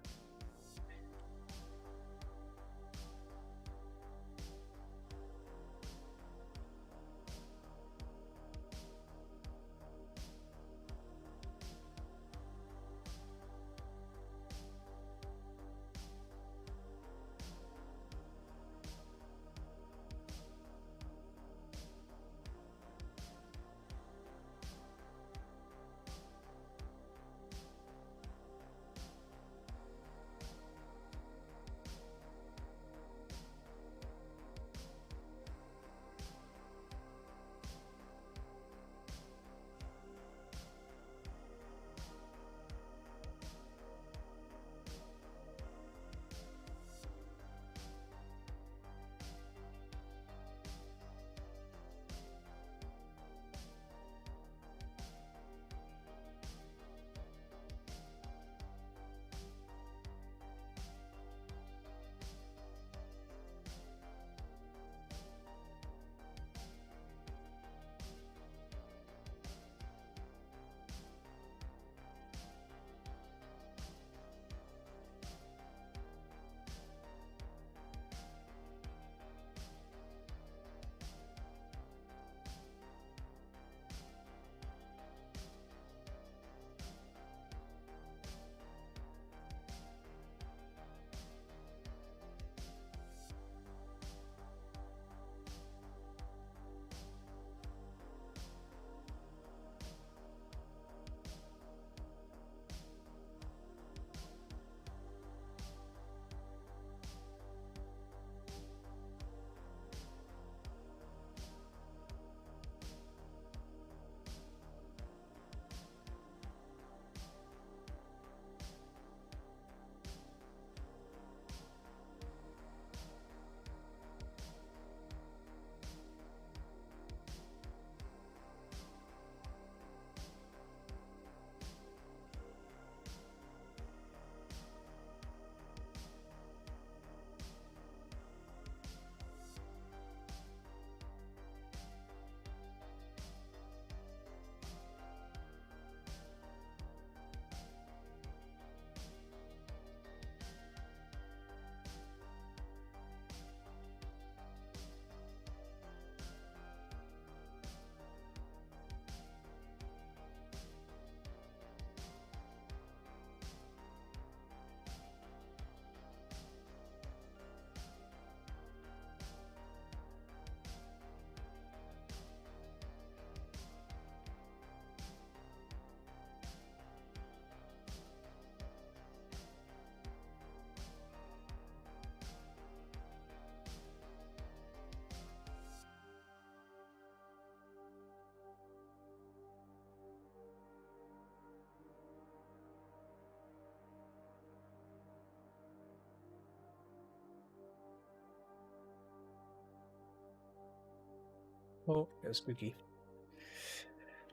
Oh, it was spooky.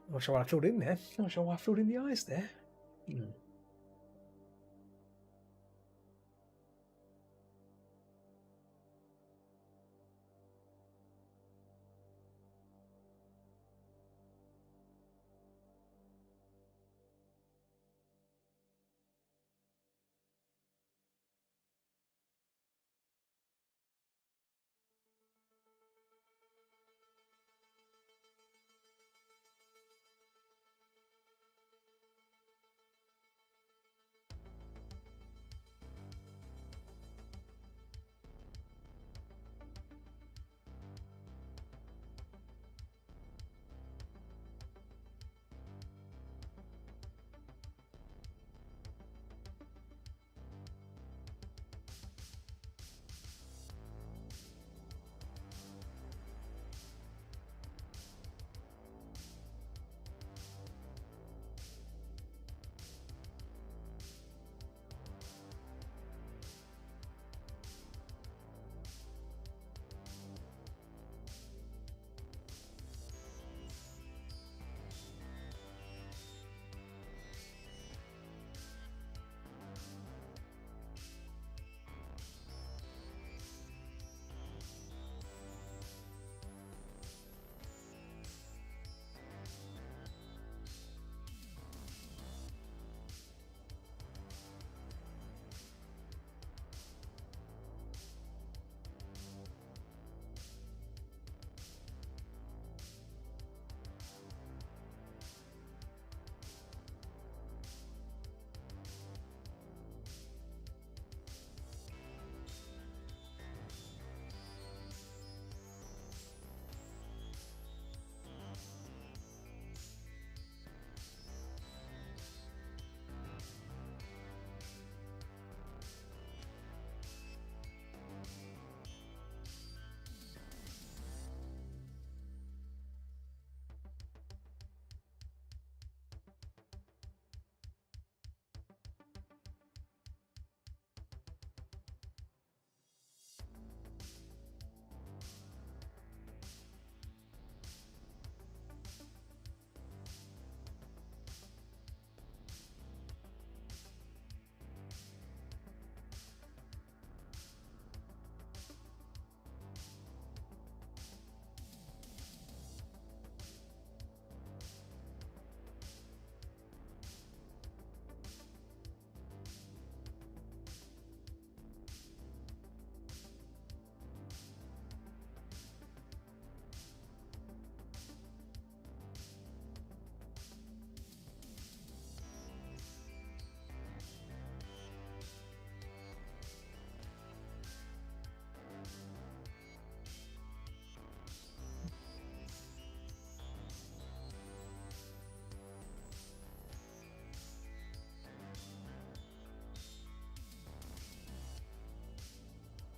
I'm not sure what I filled in there. I'm not sure why I filled in the eyes there.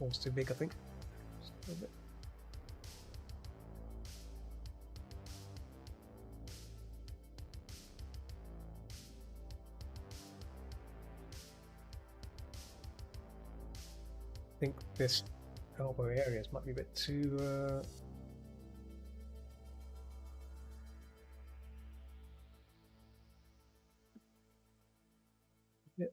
Almost too big, I think. Just a little bit. I think this elbow areas might be a bit too yeah.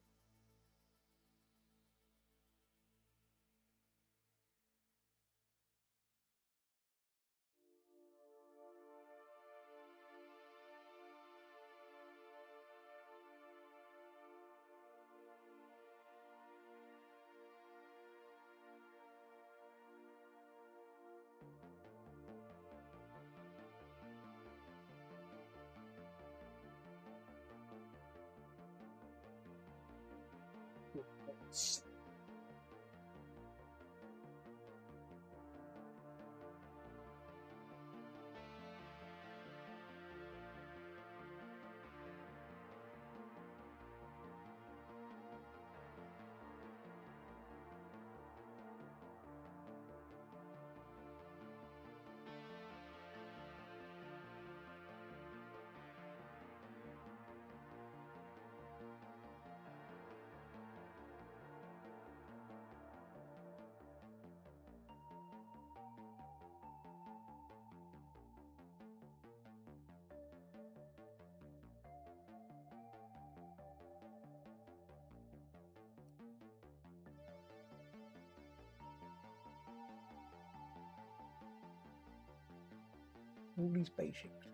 All these base shapes.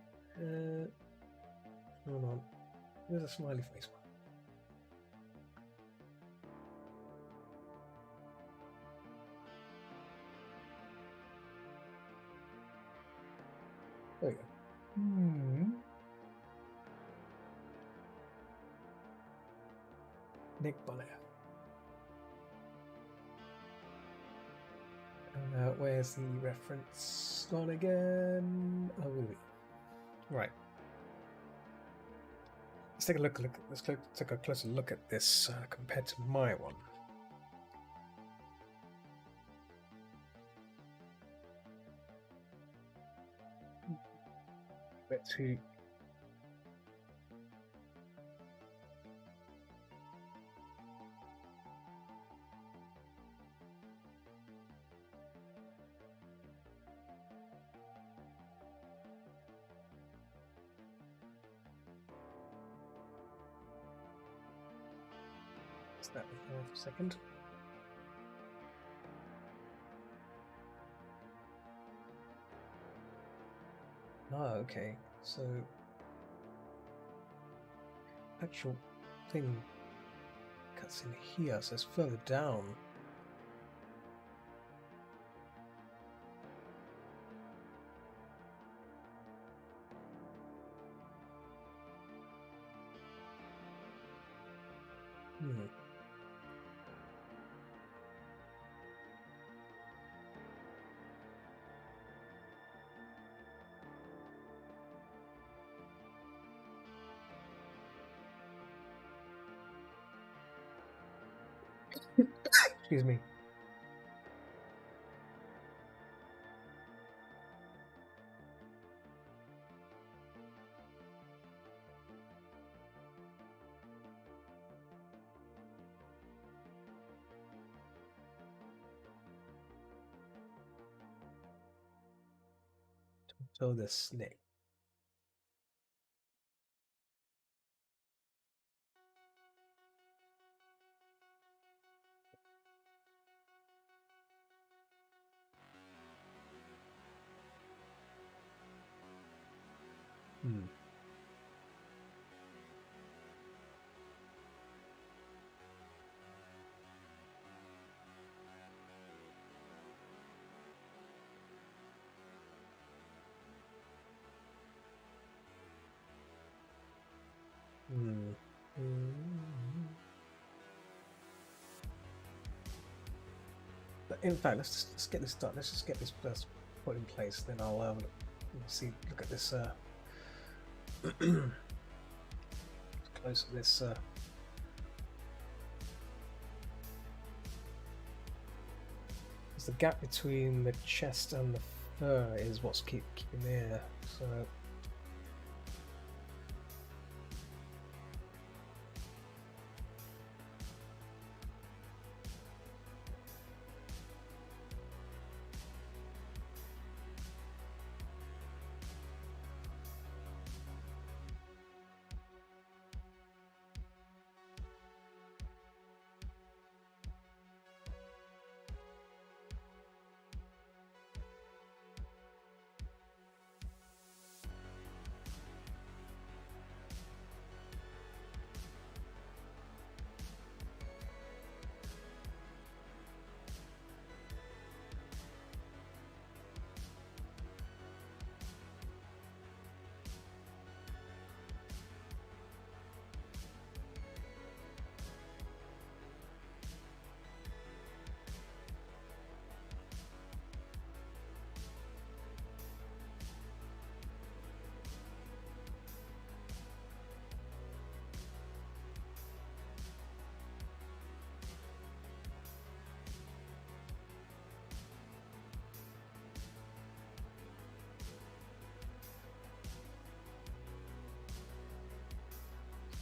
Hold on. Where's a smiley face one? There we go. Nick Bonnet. Where's the reference gone again? Oh, really? Right. Let's take a look. Let's take a closer look at this compared to my one. Bit too. That for a second. Ah, okay. So actual thing cuts in here, so it's further down. Excuse me. So the snake. But in fact, let's get this done. Let's just get this first put in place. Then I'll see. Look at this. Close to this. the gap between the chest and the fur is what's keeping there. So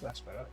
that's better.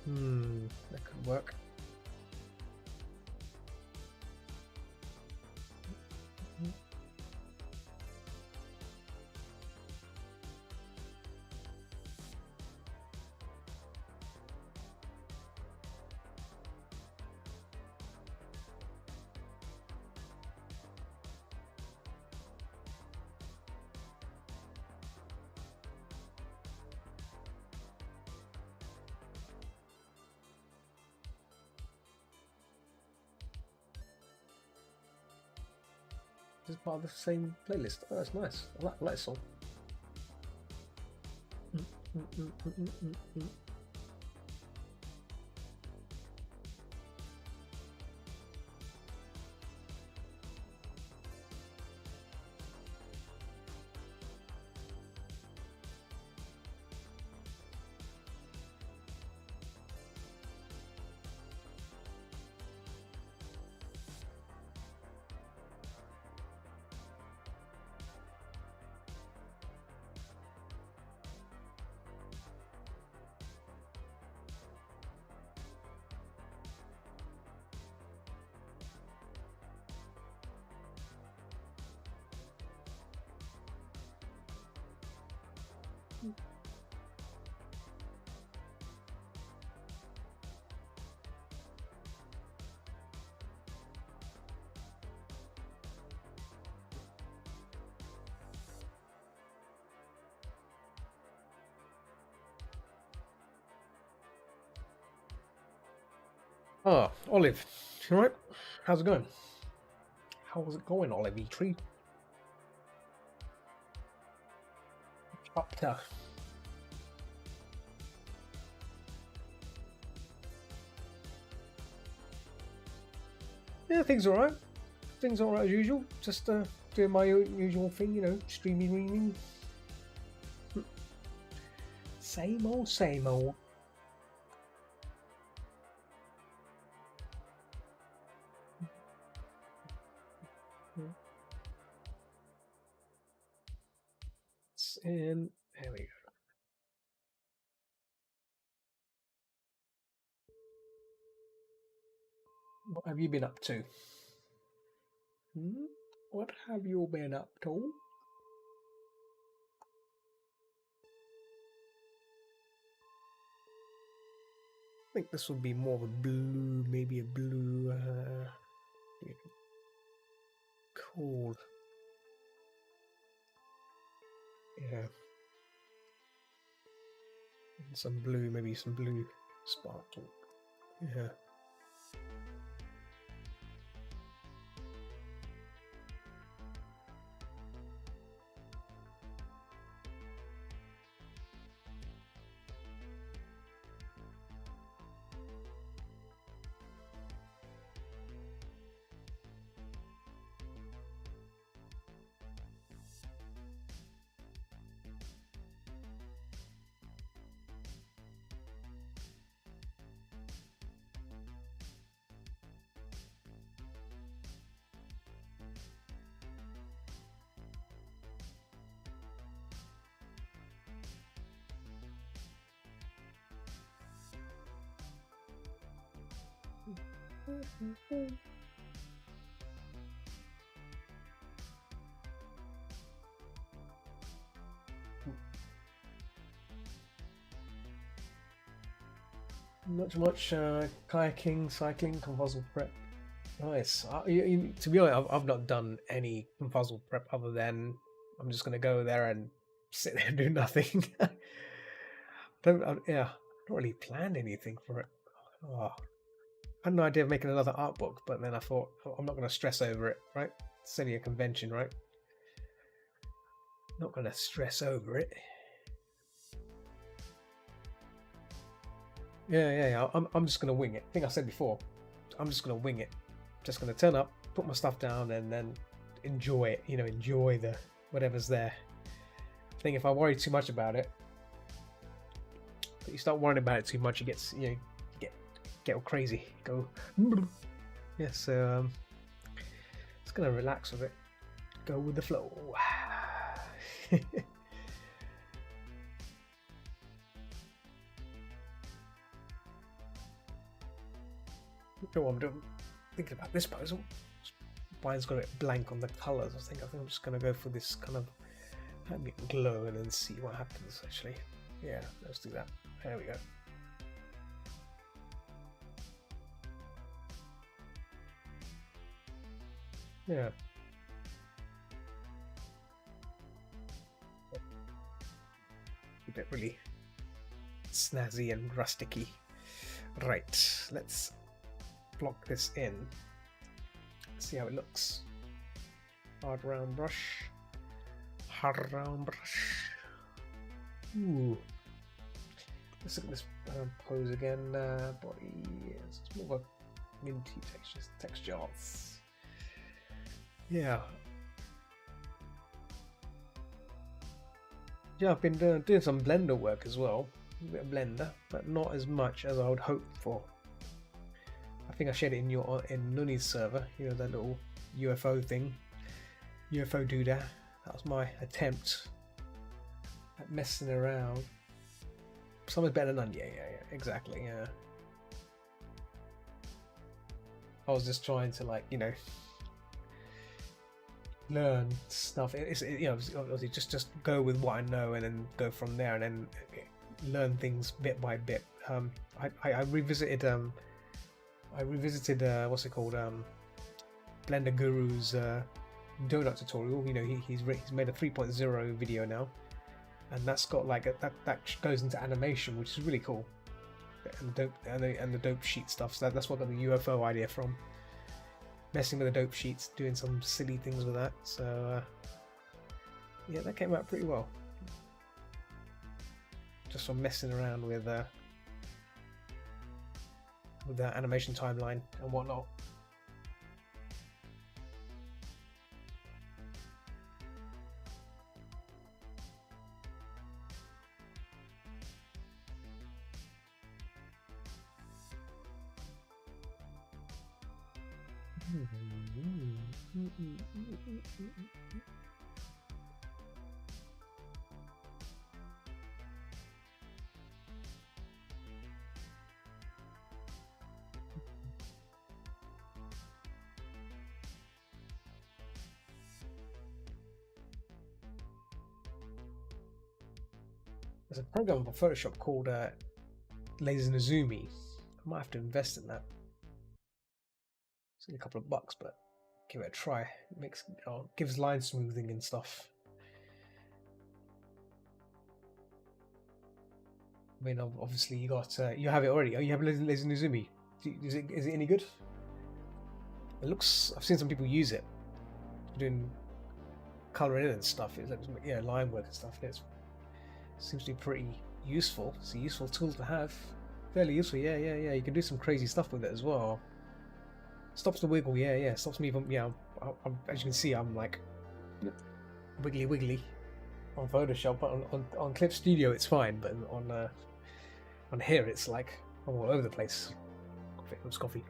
Mm-hmm. That could work. This is part of the same playlist. Oh, that's nice. I like that song. Ah, Olive. You alright? How's it going? How's it going, Olive Tree? Up to. Yeah, things are alright. things alright as usual. Just doing my usual thing, you know, streaming. Same old, same old. And there we go. What have you been up to? What have you been up to? I think this would be more of a blue, maybe a blue. Cool. Yeah. And some blue, maybe some blue sparkle. Yeah. Not much kayaking, cycling, puzzle prep. Nice. To be honest, I've not done any puzzle prep other than I'm just gonna go there and sit there and do nothing. Yeah, not really planned anything for it. Oh, I had no idea of making another art book, but then I thought, oh, I'm not going to stress over it, right? It's only a convention, right? Not going to stress over it. Yeah. I'm just going to wing it. I think I said before, I'm just going to wing it. Just going to turn up, put my stuff down, and then enjoy it. You know, enjoy the whatever's there. I think if I worry too much about it, you start worrying about it too much, it gets, you know, get all crazy. Go. Yeah, so just gonna relax with it. Go with the flow. No, I'm thinking about this puzzle. Mine's got it blank on the colours. I think I'm just gonna go for this kind of ambient glow and then see what happens. Actually, yeah, let's do that. There we go. Yeah. Keep it really snazzy and rusticy. Right, let's block this in. See how it looks. Hard round brush. Hard round brush. Ooh. Let's look at this pose again. Body. It's more of a minty textures. Yeah. Yeah, I've been doing some Blender work as well. A bit of Blender, but not as much as I would hope for. I think I shared it in Nuni's server. You know, that little UFO thing, UFO doodah. That was my attempt at messing around. Someone's better than none. Yeah, exactly. Yeah. I was just trying to, like, you know, learn stuff. You know, obviously just go with what I know and then go from there and then learn things bit by bit. I revisited what's it called, Blender Guru's donut tutorial. You know, he's made a 3.0 video now, and that's got like that goes into animation, which is really cool, and the dope sheet stuff. So that's what got the UFO idea from. Messing with the dope sheets, doing some silly things with that. So yeah, that came out pretty well. Just from messing around with that animation timeline and whatnot. There's a program for Photoshop called Laser Nizumi. I might have to invest in that. It's only a couple of bucks, but give it a try. It makes gives line smoothing and stuff. I mean, obviously you got you have it already. Oh, you have Laser Nizumi. Is it any good? It looks. I've seen some people use it, doing coloring in and stuff. It's like, yeah, line work and stuff. It seems to be pretty useful. It's a useful tool to have. Fairly useful. Yeah. You can do some crazy stuff with it as well. Stops the wiggle. Yeah. Stops me from. Yeah. As you can see, I'm like wiggly on Photoshop, but on Clip Studio it's fine, but on here it's like I'm all over the place. Coffee. Coffee.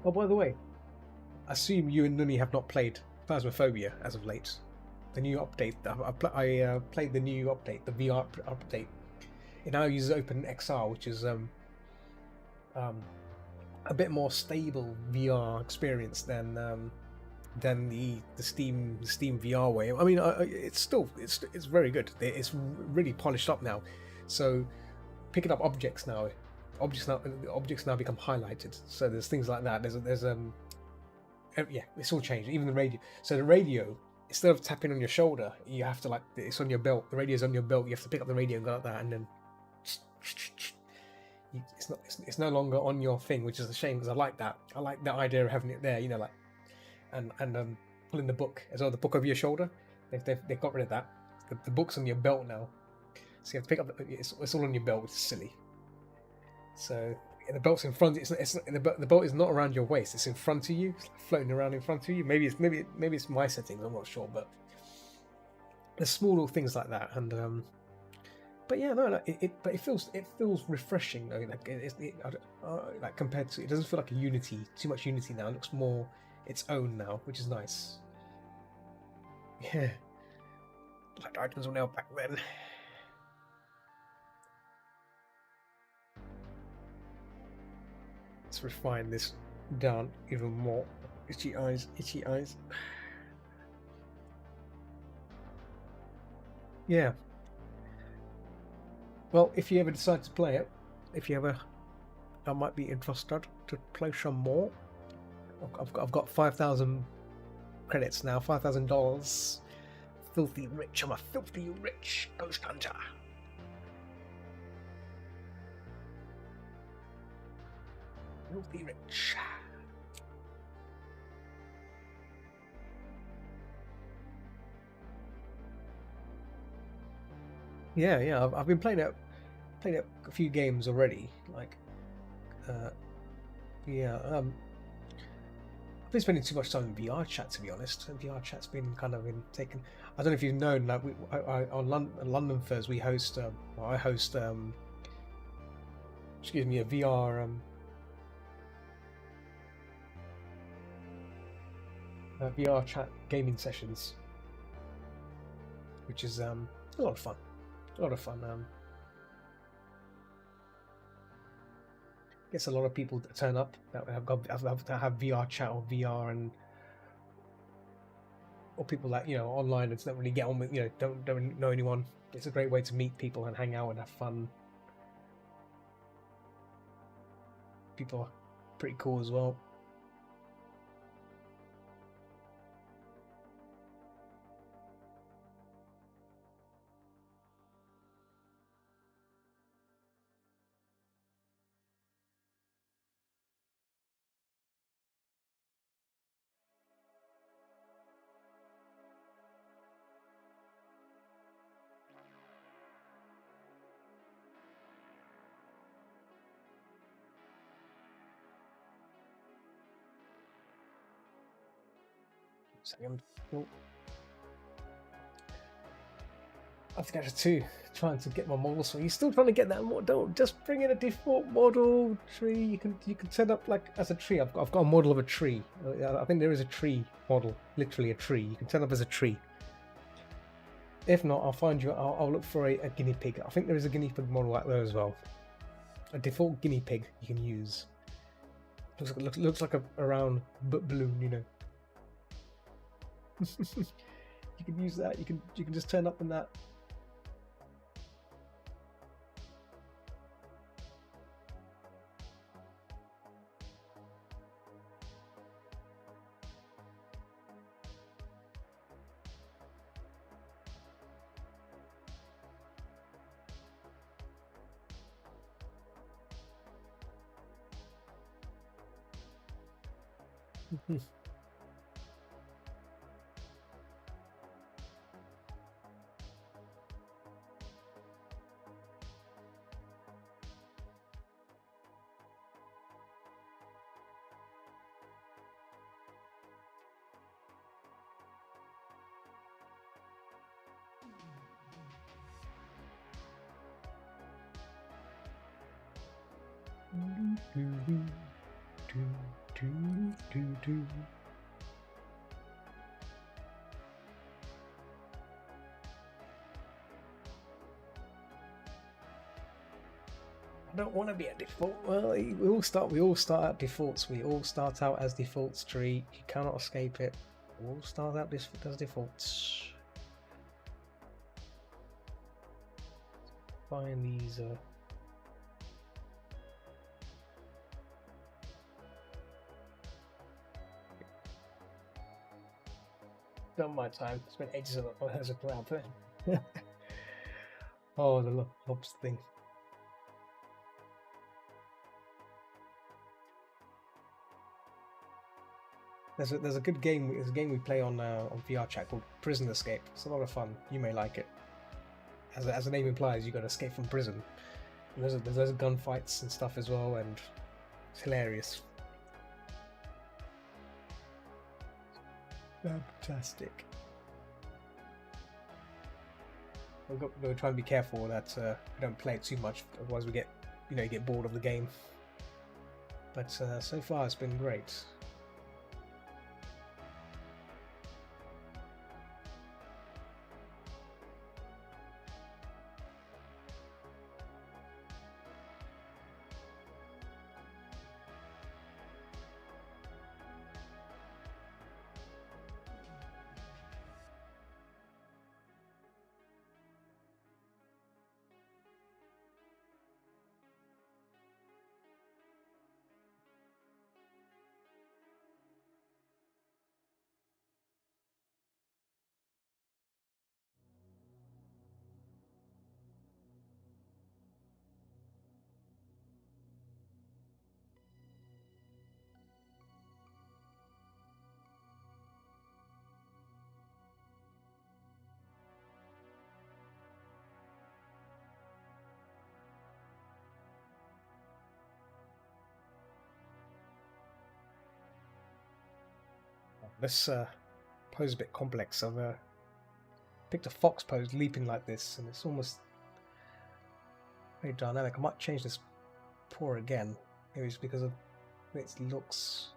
Oh, by the way, I assume you and Nuni have not played Phasmophobia as of late. The new update. I played the new update, the VR update. It now uses OpenXR, which is a bit more stable VR experience than the Steam VR way. I mean, it's very good. It's really polished up now. So picking up objects now become highlighted. So there's things like that. Yeah, it's all changed. Even the radio. So the radio, instead of tapping on your shoulder, you have to it's on your belt. The radio's on your belt. You have to pick up the radio and go like that, and then it's no longer on your thing, which is a shame because I like that. I like the idea of having it there. And pulling the book as well. The book over your shoulder. They've got rid of that. The book's on your belt now, so you have to pick up. It's all on your belt, which is silly. So the belt's in front. The belt is not around your waist. It's in front of you, it's floating around in front of you. Maybe it's my settings. I'm not sure, but there's small little things like that. And but yeah, no, it feels refreshing though. Like compared to, it doesn't feel like a Unity. Too much Unity now. It looks more its own now, which is nice. Yeah, like items were now back then. Let's refine this down even more. Itchy eyes. Yeah. Well, if you ever decide to play it, I might be interested to play some more. I've got 5,000 credits now, $5,000. Filthy rich. I'm a filthy rich ghost hunter. Filthy rich. Yeah. I've been playing it a few games already. I've been spending too much time in VR chat, to be honest. And VR chat's been kind of taken. I don't know if you've known that on London Fairs I host a VR VR chat gaming sessions, which is a lot of fun. Gets a lot of people that turn up that have VR chat or VR, or people that online and don't really get on with, don't know anyone. It's a great way to meet people and hang out and have fun. People are pretty cool as well. Second. Oh. Arctic Asher 2, trying to get my model. So you're still trying to get that model. Don't just bring in a default model tree. You can set up like as a tree. I've got a model of a tree. I think there is a tree model, literally a tree. You can set up as a tree. If not, I'll find you. I'll look for a guinea pig. I think there is a guinea pig model out there as well. A default guinea pig you can use. Looks like a round balloon, you know. You can use that. You can just turn up in that. I don't want to be a default. Well, we all start at defaults. We all start out as defaults, tree. You cannot escape it. We all start out as defaults. Find these. Done my time. Spent ages on it as a cloud thing. Oh, the lobster thing. There's a good game. There's a game we play on VR chat called Prison Escape. It's a lot of fun. You may like it. As the name implies, you got to escape from prison. And there's gunfights and stuff as well, and it's hilarious. Fantastic. We've got to try and be careful that we don't play it too much, otherwise we get bored of the game. But so far it's been great. This pose is a bit complex. I've picked a fox pose leaping like this, and it's almost very dynamic. I might change this paw again. Maybe it's because of its looks.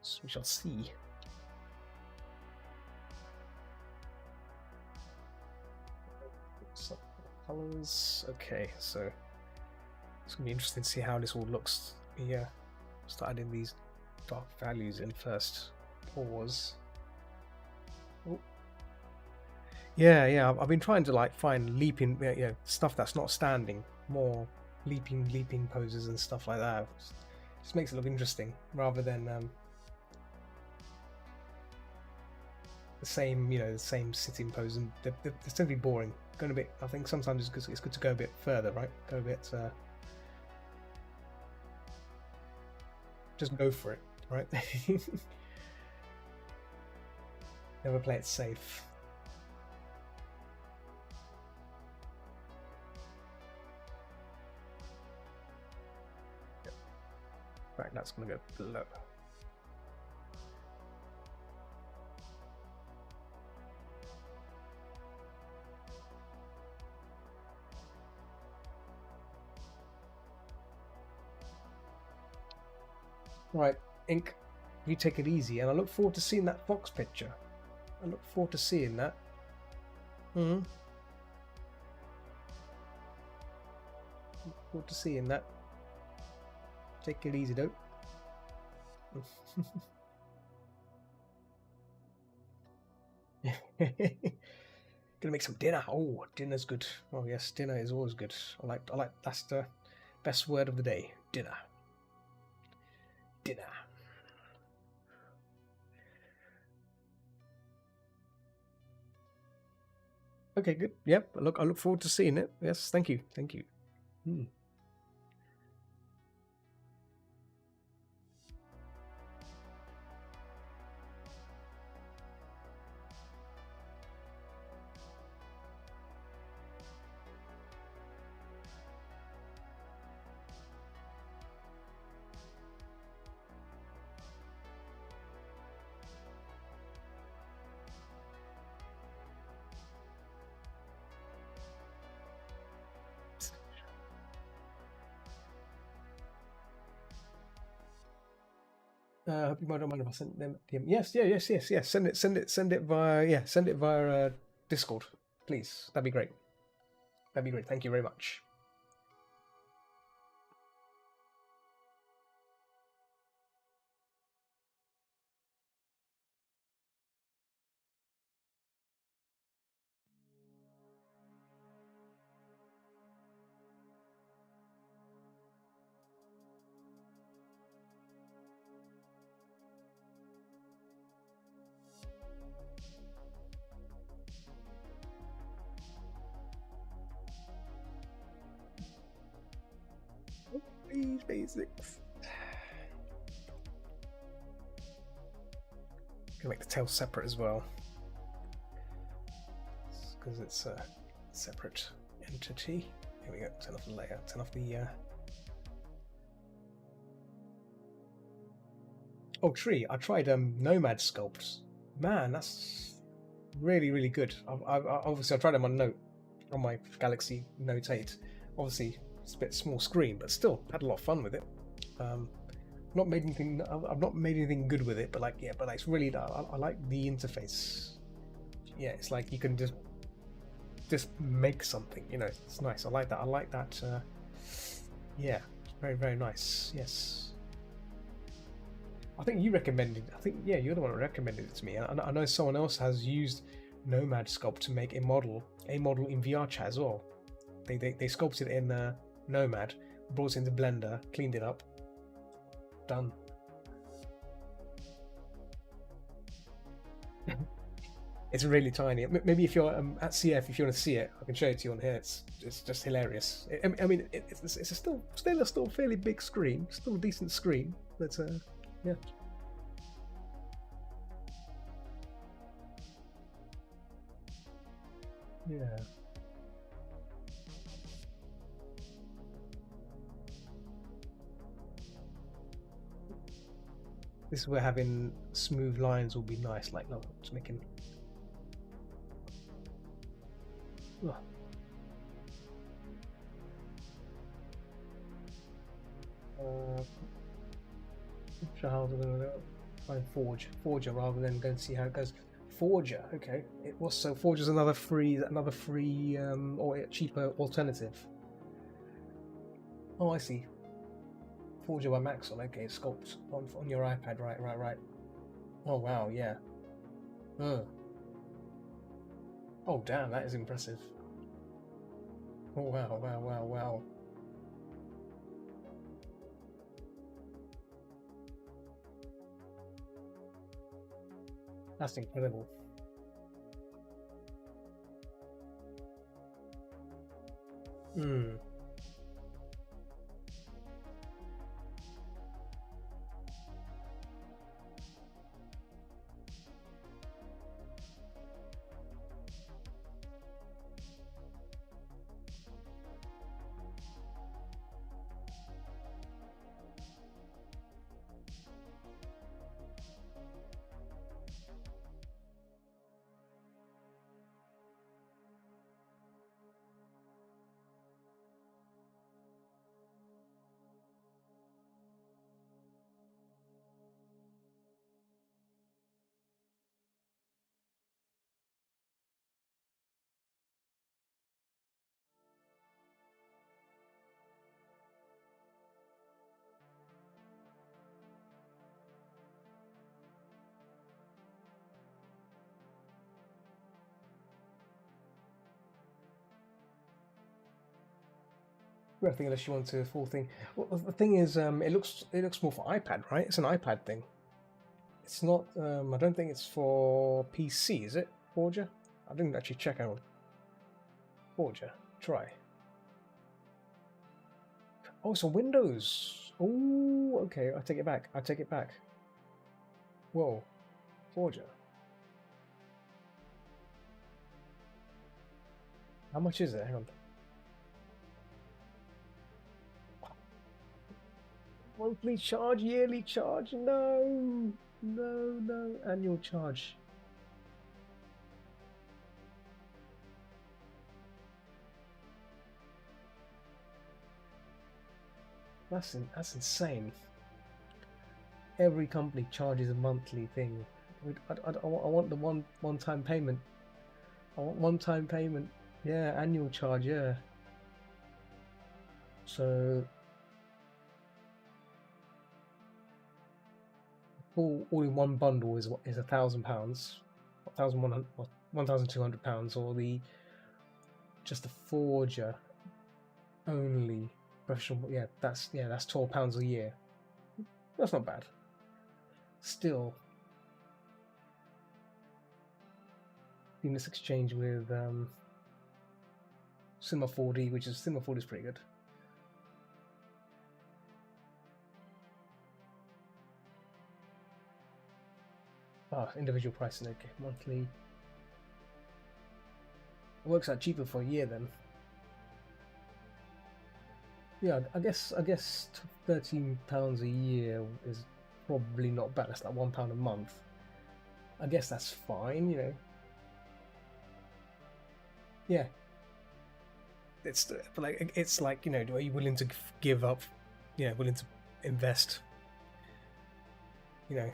So we shall see. Some colors. Okay, so it's gonna be interesting to see how this all looks. Yeah, start adding these dark values in first. Pause. Oh. Yeah. I've been trying to like find leaping, stuff that's not standing, more leaping poses and stuff like that. Just makes it look interesting rather than the same sitting pose, and they're simply boring. Going a bit. I think sometimes it's good to go a bit further, right? Go a bit. Just go for it, right? Never play it safe. Right, that's gonna go below. Right, Ink, you take it easy, and I look forward to seeing that Fox picture. I look forward to seeing that. Hmm. Look forward to seeing that. Take it easy, though. Gonna make some dinner. Oh, dinner's good. Oh yes, dinner is always good. I like that's the best word of the day. Dinner. Dinner. Okay, good. Yep. I look forward to seeing it. Yes, thank you. Thank you. Hmm. Hope you might don't mind if I send them DM. Yes, yeah, yes. Send it via send it via Discord, please. That'd be great. That'd be great. Thank you very much. Please, basics. Gonna make the tail separate as well, because it's a separate entity. Here we go. Turn off the layer. Turn off the. Oh, tree. I tried Nomad sculpt. Man, that's really good. Obviously I tried them on my Galaxy Note 8. Obviously it's a bit small screen, but still had a lot of fun with it. Not made anything. I've not made anything good with it, but like it's really. I like the interface. Yeah, it's like you can just make something. You know, it's nice. I like that. I like that. Yeah, very nice. Yes. I think you recommended. I think you're the one who recommended it to me. I know someone else has used Nomad Sculpt to make a model in VRChat as well. They sculpted it in Nomad, brought it into Blender, cleaned it up, done. It's really tiny. Maybe if you're at CF, if you want to see it, I can show it to you on here. It's just hilarious. I mean, it's a still a fairly big screen, still a decent screen, but yeah. Yeah. This is where having smooth lines will be nice, like no, just making. Oh. Sure how to find Forger rather than go and see how it goes. Forger, okay. It was so Forger's another free or cheaper alternative. Oh, I see. Forger by Maxon, okay. Sculpt on your iPad, right. Oh wow, yeah. Oh damn, that is impressive. Oh wow. That's incredible. Hmm. I think unless you want to full thing. Well, the thing is, it looks more for iPad, right? It's an iPad thing. It's not. I don't think it's for PC, is it? Forger? I didn't actually check out. Forger. Try. Oh, it's on Windows. Oh, okay. I take it back. I take it back. Whoa, Forger. How much is it? Hang on. Monthly charge, yearly charge? No, no, no. Annual charge. That's insane. Every company charges a monthly thing. I want the one-time payment. I want one-time payment. Yeah, annual charge. Yeah. So all in one bundle is £1,000, £1,200, or the just the Forger only professional. Yeah, that's £12 a year. That's not bad. Still, Seamless Exchange with Cinema 4D, which is Cinema 4D is pretty good. Individual pricing, okay, monthly. It works out cheaper for a year then. Yeah, I guess £13 a year is probably not bad. That's like £1 a month. I guess that's fine, you know. Yeah. It's like, you know, are you willing to give up? You know, willing to invest? You know,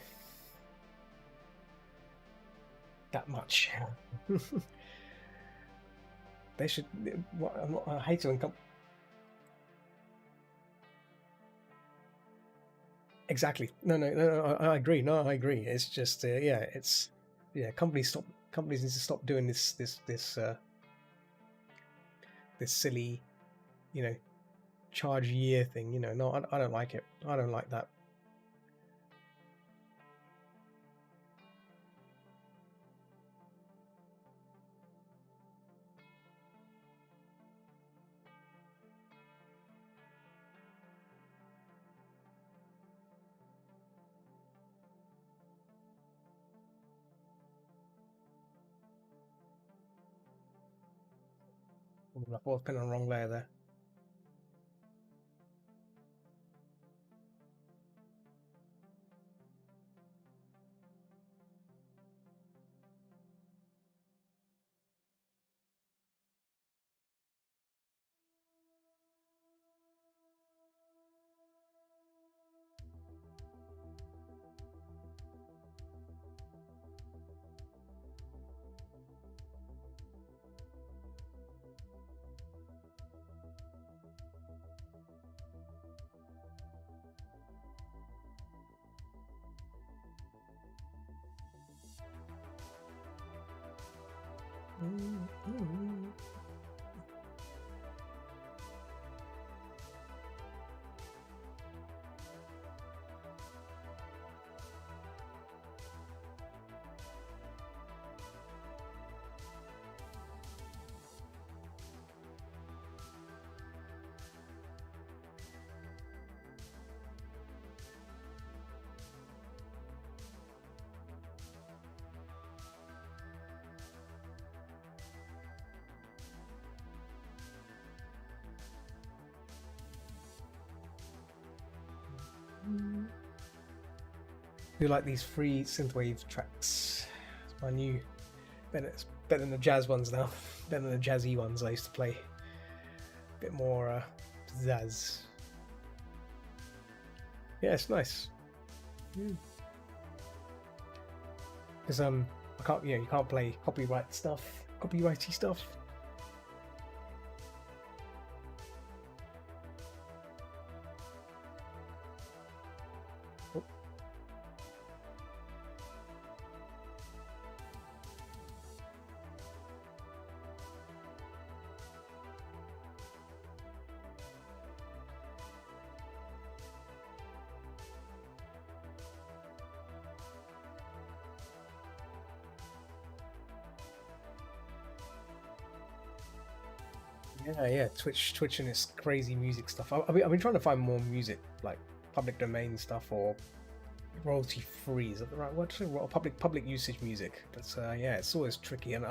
that much. They should. I hate to income. Exactly. No. I agree. No, I agree. It's just, yeah. It's, yeah. Companies need to stop doing this silly, you know, charge year thing. You know, no, I don't like it. I don't like that. I thought I put on the wrong layer there. Do you like these free synthwave tracks? It's my new. It's better than the jazz ones now. Better than the jazzy ones I used to play. A bit more pizzazz. Yeah, it's nice. Because I can't, you know, you can't play copyrighty stuff. Yeah. Twitch and its crazy music stuff. I've been trying to find more music, like public domain stuff or royalty free. Is that the right word? Public usage music. But yeah, it's always tricky. And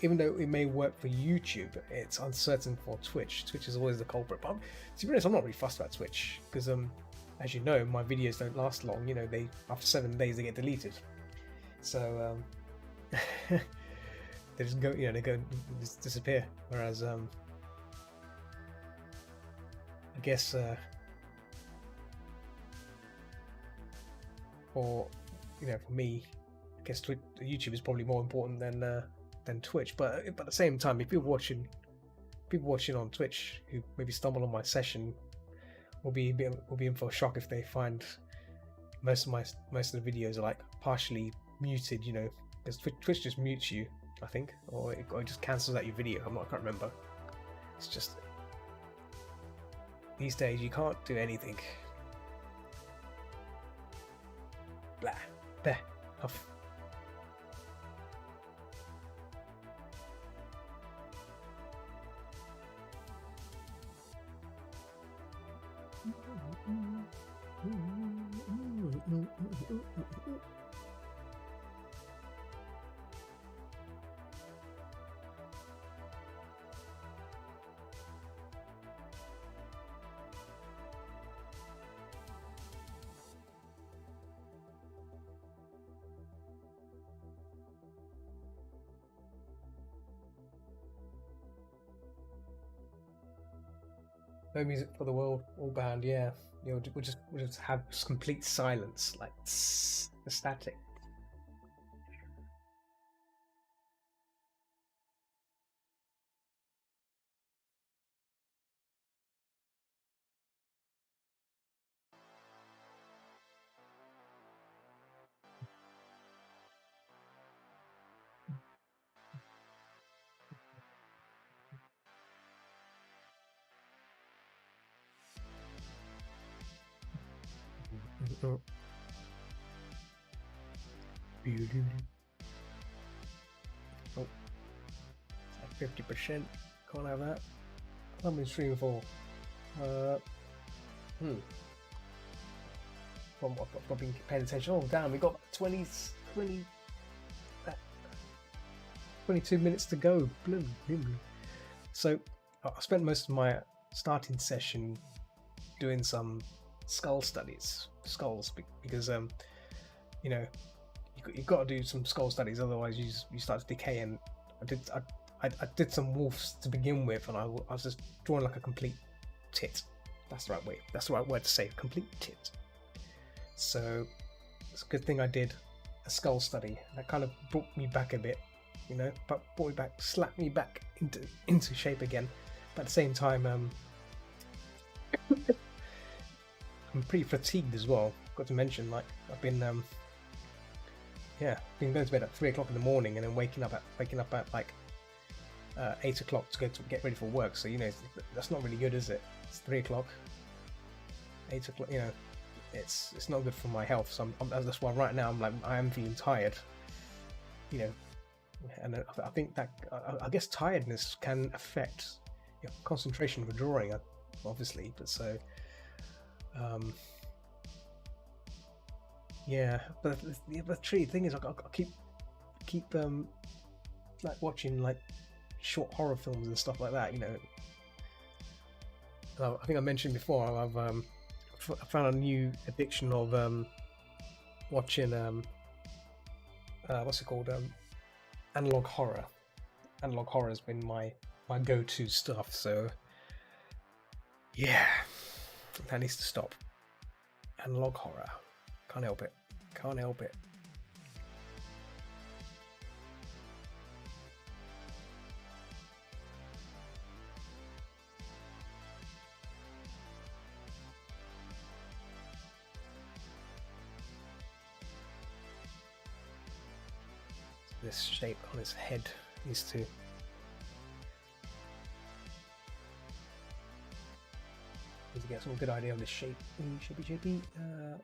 even though it may work for YouTube, it's uncertain for Twitch. Twitch is always the culprit. But to be honest, I'm not really fussed about Twitch because as you know, my videos don't last long. You know, they after 7 days they get deleted. So they just go, they go just disappear. Whereas I guess for for me, I guess YouTube is probably more important than Twitch. But at the same time, if people watching on Twitch who maybe stumble on my session will be in for a shock if they find most of the videos are like partially muted. Because Twitch just mutes you, I think, or it just cancels out your video. I can't remember. It's just these days you can't do anything. Blah. There. Off. No music for the world, all banned. Yeah, we'll just have complete silence, like static. Oh, 50%. Can't have that. How many streaming for? I've been paying attention. Oh damn, we got 22 minutes to go. So I spent most of my starting session doing some skulls because you've got to do some skull studies, otherwise you start to decay. And I did some wolves to begin with, and I was just drawing like a complete tit. That's the right word to say, complete tit. So it's a good thing I did a skull study. That kind of brought me back a bit, but slapped me back into shape again. But at the same time, I'm pretty fatigued as well. Got to mention, like, I've been been going to bed at 3 o'clock in the morning and then waking up at like 8 o'clock to get ready for work. So that's not really good, is it? It's 3 o'clock, 8 o'clock. It's not good for my health. So that's why right now I am feeling tired. And I think that I guess tiredness can affect your concentration for drawing, obviously. But so. But the tricky thing is, I keep like watching like short horror films and stuff like that. I think I mentioned before I found a new addiction of watching what's it called, analog horror. Analog horror has been my go-to stuff. So yeah. That needs to stop. Analog horror. Can't help it. This shape on his head needs to. To get some good idea of the shape, shapey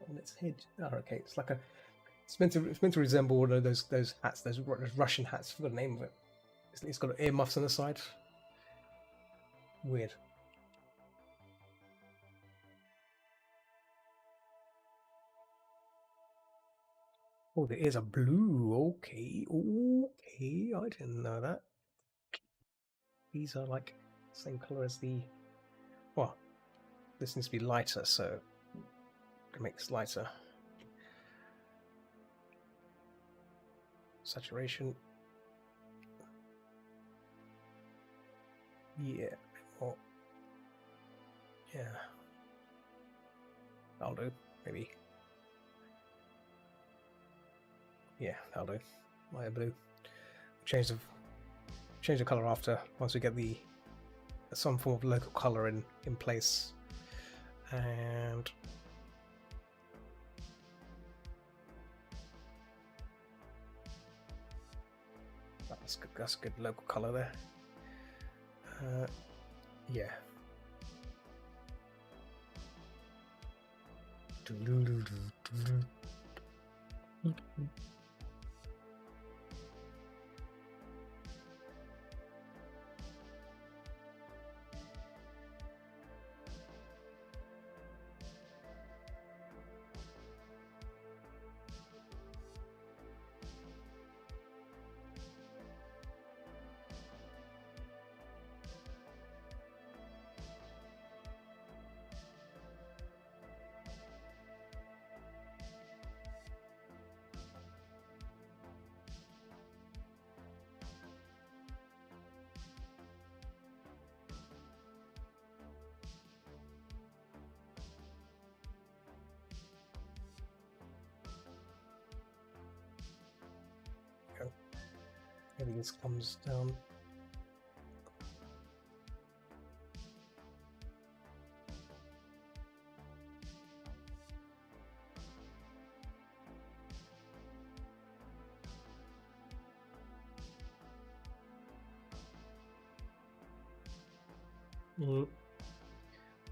on its head. Oh, okay, it's like it's meant to resemble those hats, those Russian hats. I forgot the name of it. It's got earmuffs on the side. Weird. Oh, the ears are blue. Okay, okay. I didn't know that. These are like the same color as the. Well, this needs to be lighter, so it makes lighter. Saturation. Yeah. Or yeah. That'll do. Maybe. Yeah, that'll do. Lighter blue. Change the color after once we get the some form of local color in place. And that's good. That's a good local color there. Yeah. Everything comes down.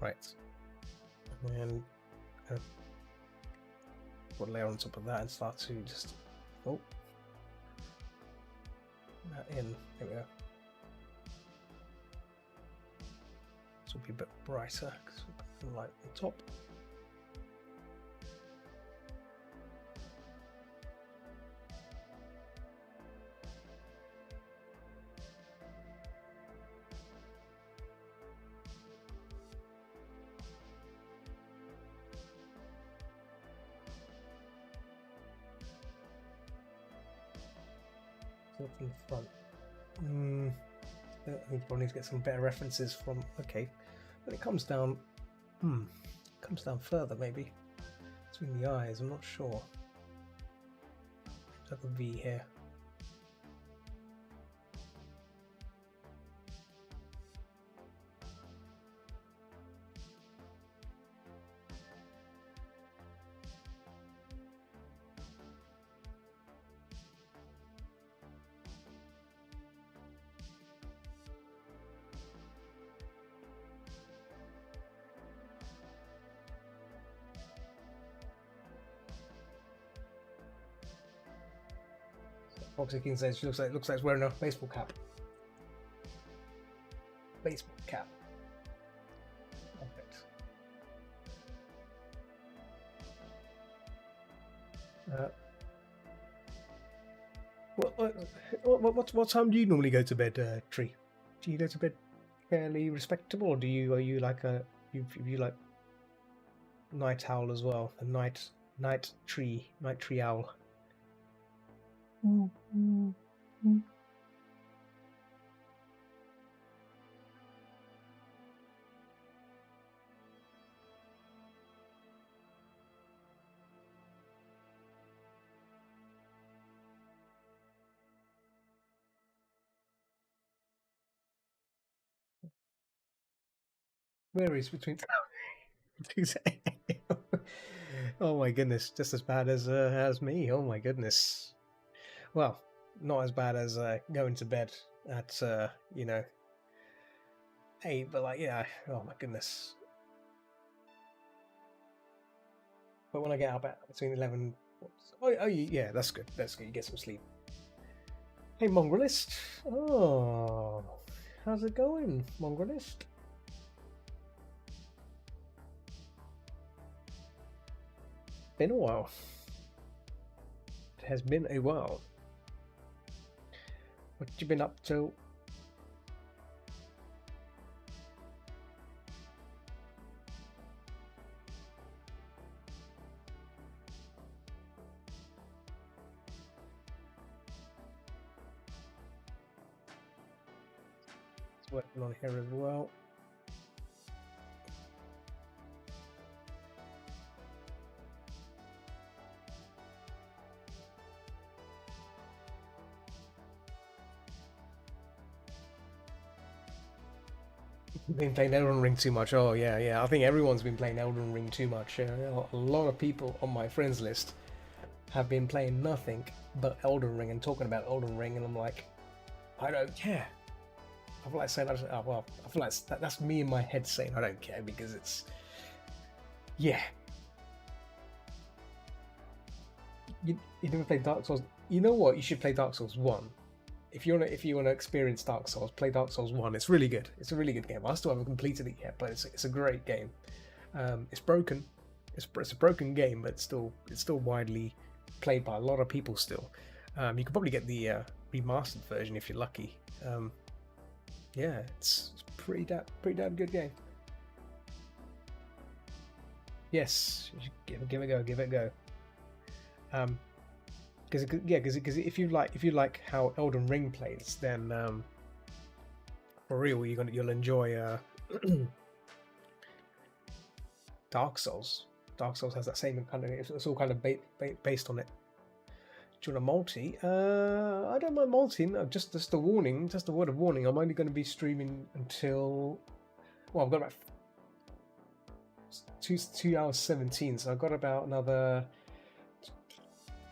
Right. And put a layer on top of that and start to just that in. There we go. This will be a bit brighter because we've got the light on top. So from the front. I think we'll need to get some better references from. Okay, but it comes down. Comes down further maybe between the eyes. I'm not sure. Like a V here. Foxy King says she looks like it's wearing a baseball cap. Baseball cap. Perfect. What time do you normally go to bed, Tree? Do you go to bed fairly respectable, or are you like you like night owl as well? A night tree owl. Varies between. Oh my goodness, just as bad as me. Oh my goodness. Well, not as bad as going to bed at 8, but like yeah. Oh my goodness. But when I get up at between 11, yeah, that's good. That's good. You get some sleep. Hey, Mongrelist. Oh, how's it going, Mongrelist? Been a while. It has been a while. What you been up to? It's working on here as well. Been playing Elden Ring too much. Oh yeah. I think everyone's been playing Elden Ring too much. A lot of people on my friends list have been playing nothing but Elden Ring and talking about Elden Ring, and I'm like, I don't care. I feel like saying, I feel like that's me in my head saying I don't care because it's, yeah. You never play Dark Souls. You know what? You should play Dark Souls 1. If you wanna experience Dark Souls, play Dark Souls 1. It's really good. It's a really good game. I still haven't completed it yet, but it's a great game. It's broken. It's a broken game, but it's still widely played by a lot of people still. You could probably get the remastered version if you're lucky. Yeah, it's pretty damn good game. Yes, give it a go. Because if you like how Elden Ring plays, then for real you'll enjoy Dark Souls. Dark Souls has that same kind of, it's all kind of based on it. Do you want a multi? I don't mind multi. Just a warning, just a word of warning. I'm only going to be streaming until, well, I've got about 2 hours 17, so I've got about another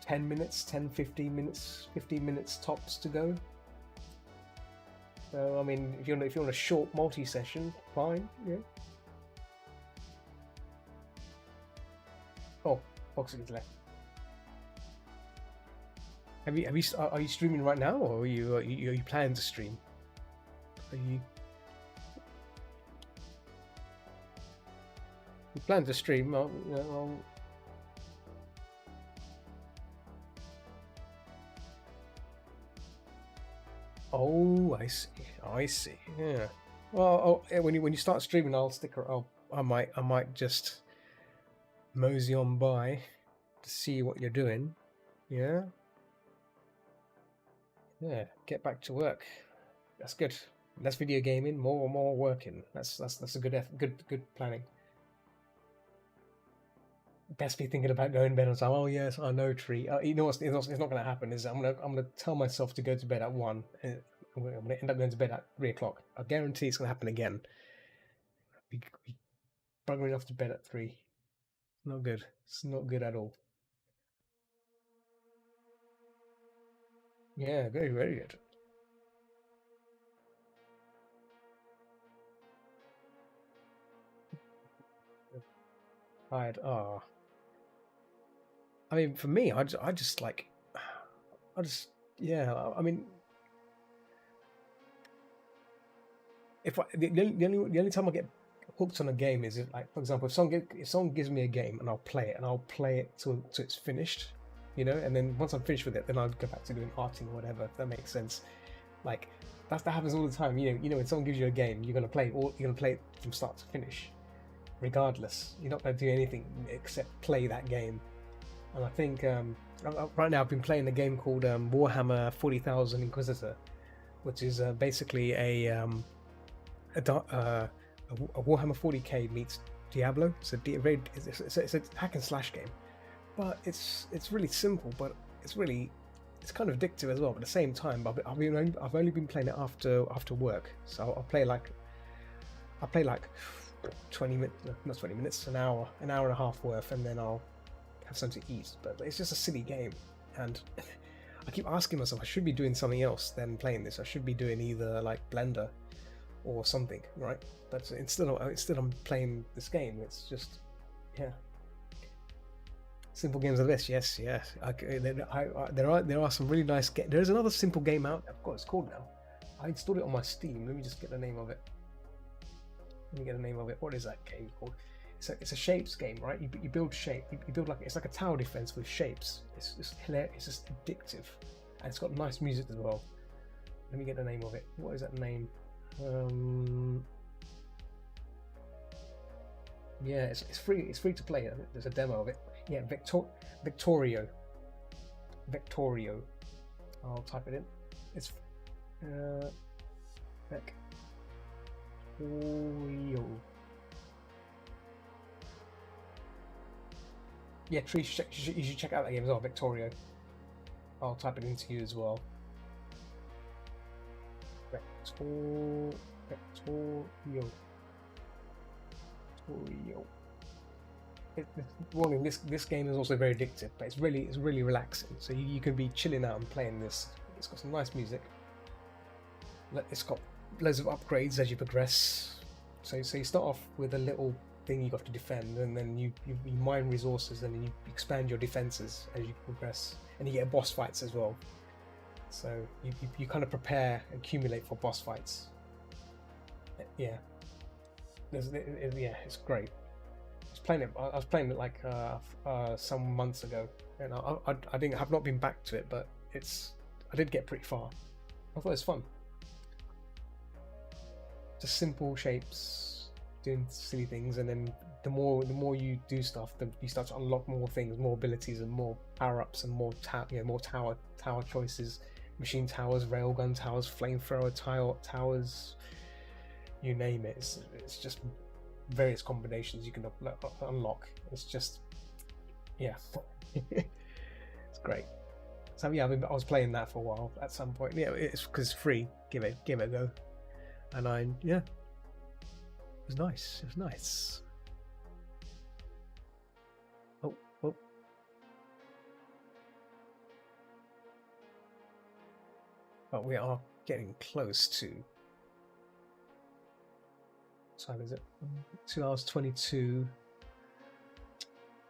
10 minutes, 15 minutes tops to go. So I mean, if you want a short multi session, fine. Yeah. Oh, Foxy is left. Are you streaming right now, or are you planning to stream? You plan to stream? Oh, I see. Yeah. Well, when you start streaming, I'll stick around. I might just mosey on by to see what you're doing. Yeah. Yeah. Get back to work. That's good. Less video gaming, more working. That's a good planning. Best be thinking about going to bed on time. Oh yes, I know, Tree. You know what's it's not going to happen. Is I'm gonna tell myself to go to bed at 1. I'm gonna end up going to bed at 3 o'clock. I guarantee it's gonna happen again. Be buggering off to bed at 3. Not good. It's not good at all. Yeah, very good. Tired. I mean, for me, I just like, yeah. I mean, if the only time I get hooked on a game is like, for example, if someone gives me a game and I'll play it till it's finished, you know, and then once I'm finished with it, then I'll go back to doing arting or whatever. If that makes sense. Like that happens all the time. You know, when someone gives you a game, you're gonna play it from start to finish, regardless. You're not gonna do anything except play that game. And I think right now I've been playing a game called Warhammer 40,000 Inquisitor, which is basically a Warhammer 40k meets Diablo. It's a hack and slash game, but it's really simple, but it's kind of addictive as well. But at the same time, I've only been playing it after work, so I'll play like 20 minutes, not 20 minutes, an hour and a half worth, and then I'll have something to eat. But it's just a silly game, and I keep asking myself, I should be doing something else than playing this. I should be doing either like Blender or something, right? But instead I'm playing this game. It's just, yeah, simple games like this. Yes. There are some really nice games. There's another simple game out. I've got it's called now. I installed it on my Steam. Let me just get the name of it. What is that game called? it's a shapes game, right? You build shape. You build like it's like a tower defense with shapes. It's hilarious. It's just addictive, and it's got nice music as well. Let me get the name of it. What is that name? Yeah, it's free. It's free to play. There's a demo of it. Yeah, Victorio. I'll type it in. It's Victorio. Yeah, you should check out that game as well, Victorio. I'll type it into you as well. Victorio. Warning: this game is also very addictive, but it's really relaxing. So you can be chilling out and playing this. It's got some nice music. It's got loads of upgrades as you progress. So you start off with a little thing you got to defend, and then you mine resources, and then you expand your defenses as you progress, and you get boss fights as well. So you kind of prepare and accumulate for boss fights. Yeah, it's great. I was playing it like some months ago, and I have not been back to it, but I did get pretty far. I thought it was fun. Just simple shapes, doing silly things, and then the more you do stuff, you start to unlock more things, more abilities, and more power-ups, and more tower choices, machine towers, railgun towers, flamethrower towers, you name it. It's just various combinations you can unlock. It's just, yeah, it's great. So yeah, I was playing that for a while. At some point, yeah, it's because it's free. Give it a go. And it was nice. It was nice. Oh. But we are getting close to. What time is it? 2 hours 22.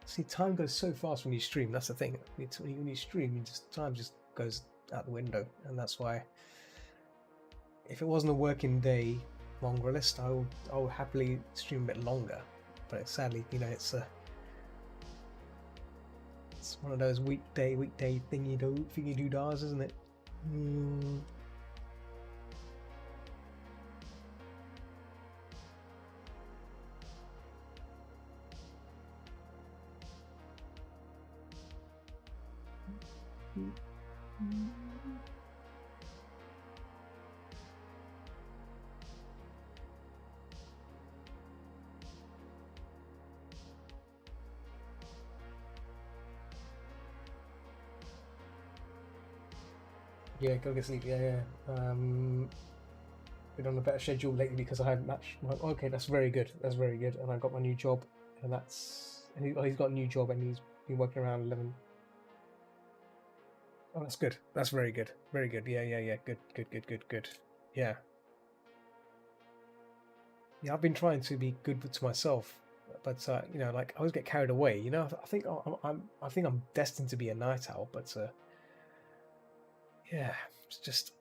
See, time goes so fast when you stream. That's the thing. When you stream, time just goes out the window, and that's why. If it wasn't a working day, longer list, I would happily stream a bit longer. But sadly, it's one of those weekday thingy do dars, isn't it? Yeah, go get sleep. Yeah. Been on a better schedule lately because I had match. Okay, that's very good. That's very good. And I got my new job, and he's got a new job, and he's been working around 11. Oh, that's good. That's very good. Very good. Yeah. Good. Yeah. Yeah, I've been trying to be good to myself, but like I always get carried away. I think I'm destined to be a night owl, but yeah, it's just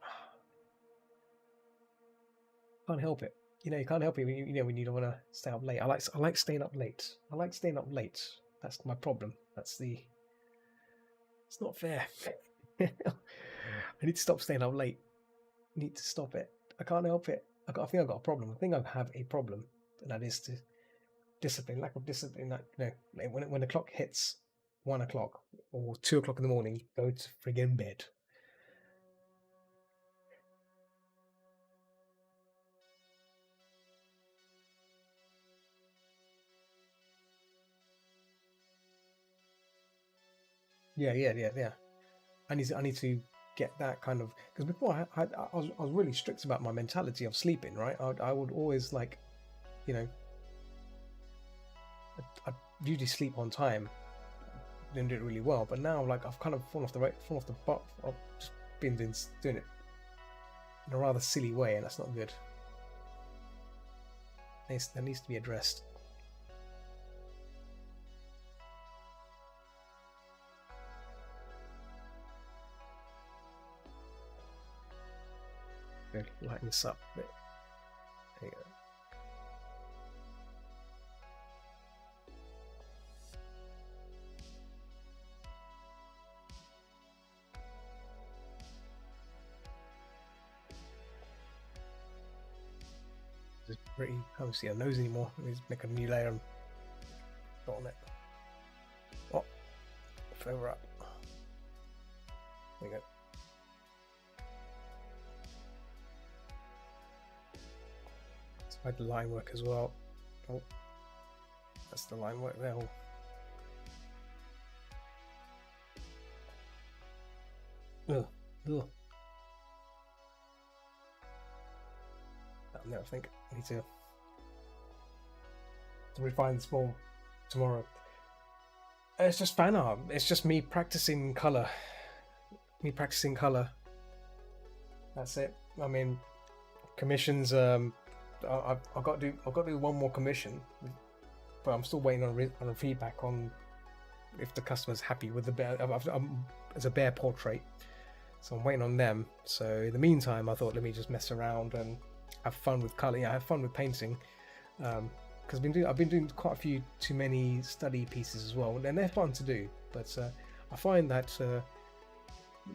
can't help it. You can't help it when you don't want to stay up late. I like staying up late. That's my problem. It's not fair. I need to stop staying up late. I need to stop it. I can't help it. I think I've got a problem. I think I have a problem, and that is to discipline, lack of discipline. Like, when the clock hits 1 o'clock or 2 o'clock in the morning, go to friggin' bed. Yeah. I need to get that kind of, because before I was really strict about my mentality of sleeping. Right, I would always I'd usually sleep on time, didn't do it really well. But now I've kind of fallen off the butt. I've just been doing it in a rather silly way, and that's not good. That needs to be addressed. Lighten this up a bit. There you go. is pretty. I don't see a nose anymore. Let me just make a new layer and dot on it. Oh, further up. There you go. Let's hide the line work as well. Oh, that's the line work there. Oh. Ugh. Ugh. No, I think I need to refine this more tomorrow. It's just fan art. It's just me practicing color. That's it. I mean, commissions. I've got to do one more commission, but I'm still waiting on a feedback on if the customer's happy with the bear. It's a bear portrait, so I'm waiting on them. So in the meantime, I thought let me just mess around and have fun with color. Yeah, have fun with painting. Because I've been doing quite a few too many study pieces as well, and they're fun to do. But I find that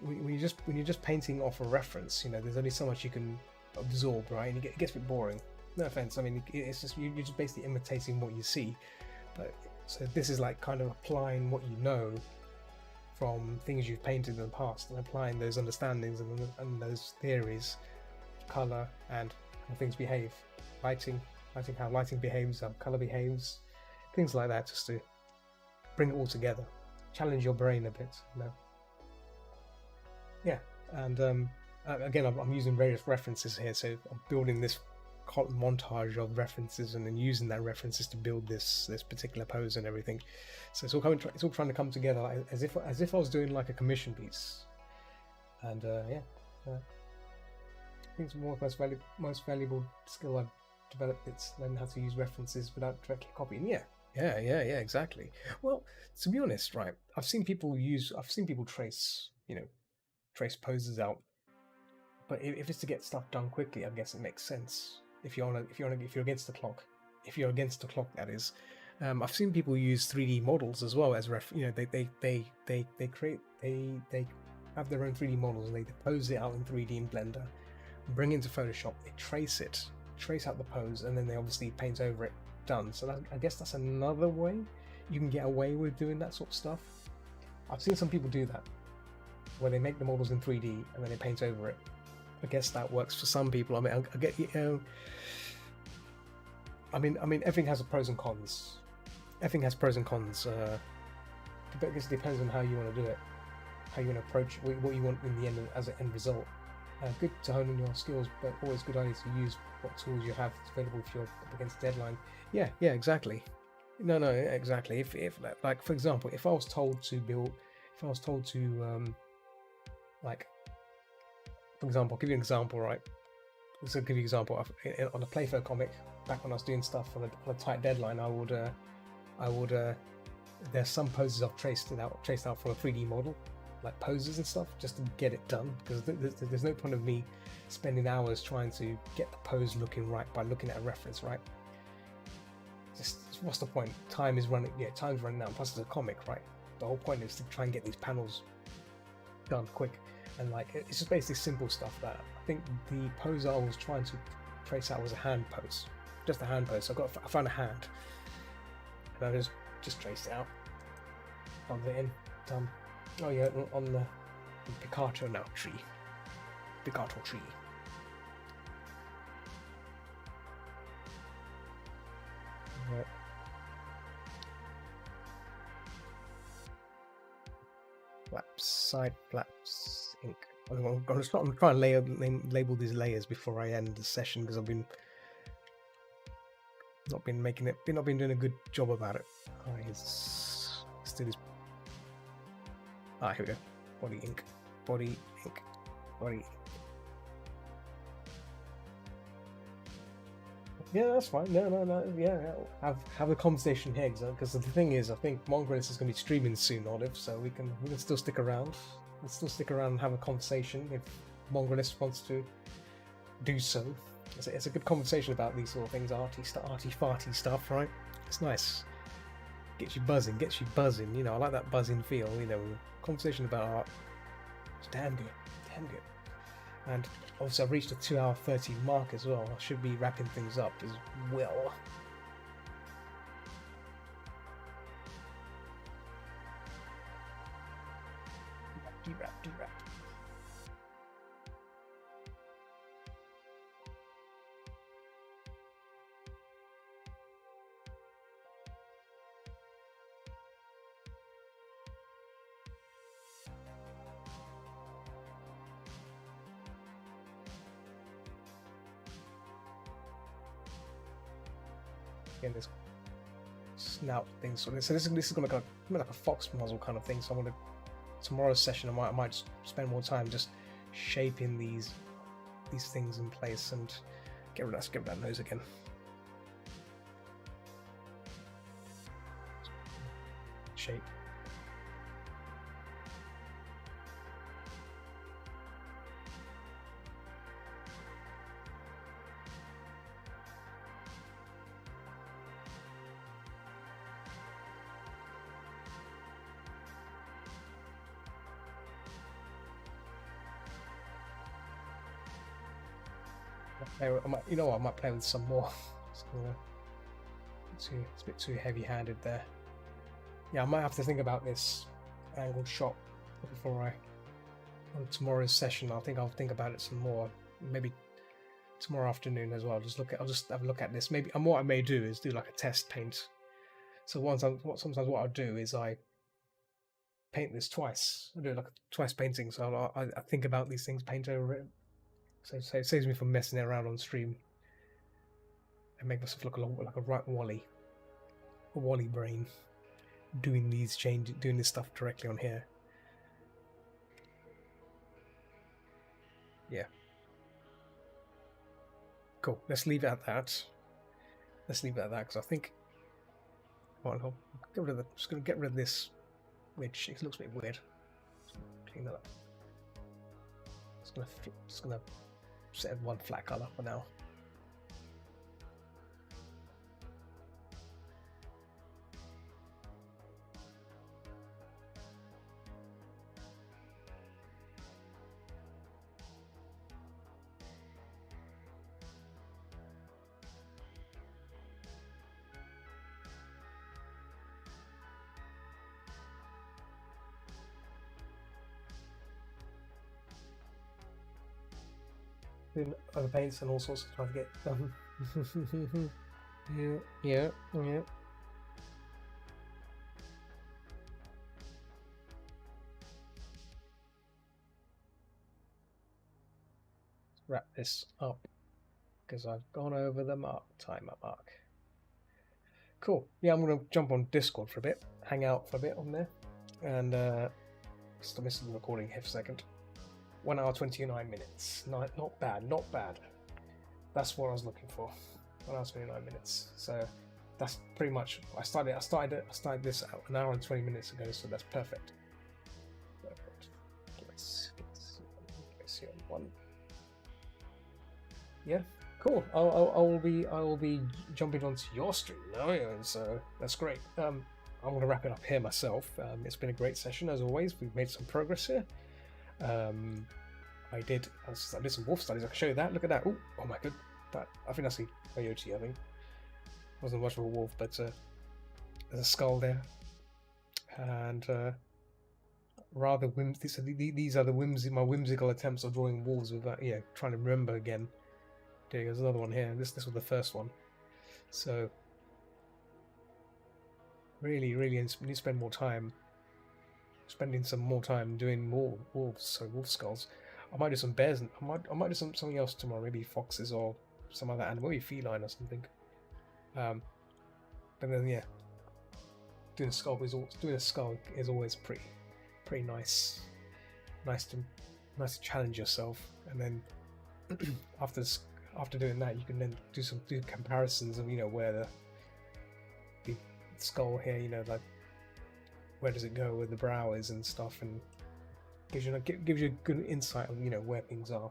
when you're just painting off a reference, there's only so much you can absorb, right? And it gets a bit boring. No offense. I mean, it's just you're just basically imitating what you see. But so this is like kind of applying what you know from things you've painted in the past and applying those understandings and those theories, color and how things behave, lighting, how lighting behaves, how color behaves, things like that, just to bring it all together, challenge your brain a bit, Yeah, and again, I'm using various references here, so I'm building this montage of references and then using that references to build this particular pose and everything. So it's all trying to come together like, as if I was doing like a commission piece, and I think it's the most valuable skill I've developed. It's learning how to use references without directly copying. Yeah, exactly. Well, to be honest, right, I've seen people trace, trace poses out. But if it's to get stuff done quickly, I guess it makes sense. If you're against the clock, that is. I've seen people use 3D models as well as they have their own 3D models and they pose it out in 3D in Blender, bring it into Photoshop, they trace out the pose, and then they obviously paint over it. Done. So I guess that's another way you can get away with doing that sort of stuff. I've seen some people do that, where they make the models in 3D and then they paint over it. I guess that works for some people. I mean, I get I mean, everything has pros and cons. I guess it depends on how you want to do it, how you want to approach what you want in the end as an end result. Good to hone in your skills, but always good idea to use what tools you have available if you're up against a deadline. Yeah, exactly. No, exactly. If like for example, if I was told to like, for example, I'll give you an example, right? So I'll give you an example on a Playfair comic. Back when I was doing stuff on a tight deadline, I would there's some poses I've traced out from a 3D model, like poses and stuff, just to get it done, because there's no point of me spending hours trying to get the pose looking right by looking at a reference, right? Just what's the point? Time's running out. Plus it's a comic, right? The whole point is to try and get these panels done quick, and like it's just basically simple stuff. That I think the pose I was trying to trace out was a hand pose, just a hand pose. So I found a hand, and I just traced it out, plugged it in, done. Oh yeah, on the Picasso tree. Right. Side flaps ink. I'm trying to label these layers before I end the session, because I've not been doing a good job about it. Let's do this. Here we go. Body ink. Yeah, that's fine. No. Yeah, have a conversation here, because the thing is, I think Mongralis is going to be streaming soon, Olive. So we can still stick around. We'll still stick around and have a conversation if Mongralis wants to do so. It's a good conversation about these sort of things, arty farty stuff, right? It's nice. Gets you buzzing. I like that buzzing feel. Conversation about art. It's damn good. And obviously I've reached the 2 hour 30 mark as well. I should be wrapping things up as well. De-wrap. Again, this snout thing. So this is going to go like a fox muzzle kind of thing. So I'm going to tomorrow's session. I might just spend more time just shaping these things in place and get rid of that nose again. Shape. I might play with some more. It's a bit too heavy-handed there. Yeah, I might have to think about this angled shot before on tomorrow's session. I'll think about it some more. Maybe tomorrow afternoon as well. I'll just have a look at this. Maybe, and what I may do is do like a test paint. So sometimes what I'll do is I paint this twice. I do like twice painting. So I think about these things, paint over it. So it saves me from messing around on stream and make myself look like a right Wally brain, doing this stuff directly on here. Yeah. Cool. Let's leave it at that. Because I think. Well, just gonna get rid of this ridge. It looks a bit weird. Clean that up. Just gonna set one flat color for now. Doing other paints and all sorts of trying to get done. yeah. Let's wrap this up because I've gone over the timer mark. Cool. Yeah, I'm gonna jump on Discord for a bit, hang out for a bit on there, and stop missing the recording here for a second. 1 hour 29 minutes. Not bad. That's what I was looking for. 1 hour 29 minutes. So that's pretty much. I started this 1 hour and 20 minutes ago. So that's perfect. Let's see on one. Yeah, cool. I will be jumping onto your stream now, and so that's great. I'm going to wrap it up here myself. It's been a great session as always. We've made some progress here. I did some wolf studies. I can show you that. Look at that. Oh my god! I think that's a coyote. I think wasn't much of a wolf, but there's a skull there, and rather these are my whimsical attempts of drawing wolves without trying to remember again. There's another one here. This was the first one, so really need to spend more time. Spending some more time doing more wolf skulls. I might do some bears. I might do something else tomorrow. Maybe foxes or some other animal, maybe feline or something. But then doing a skull is always pretty nice. Nice to challenge yourself, and then after doing that, you can then do comparisons of where the skull here, like where does it go, where the brow is and stuff, and gives you a good insight on where things are.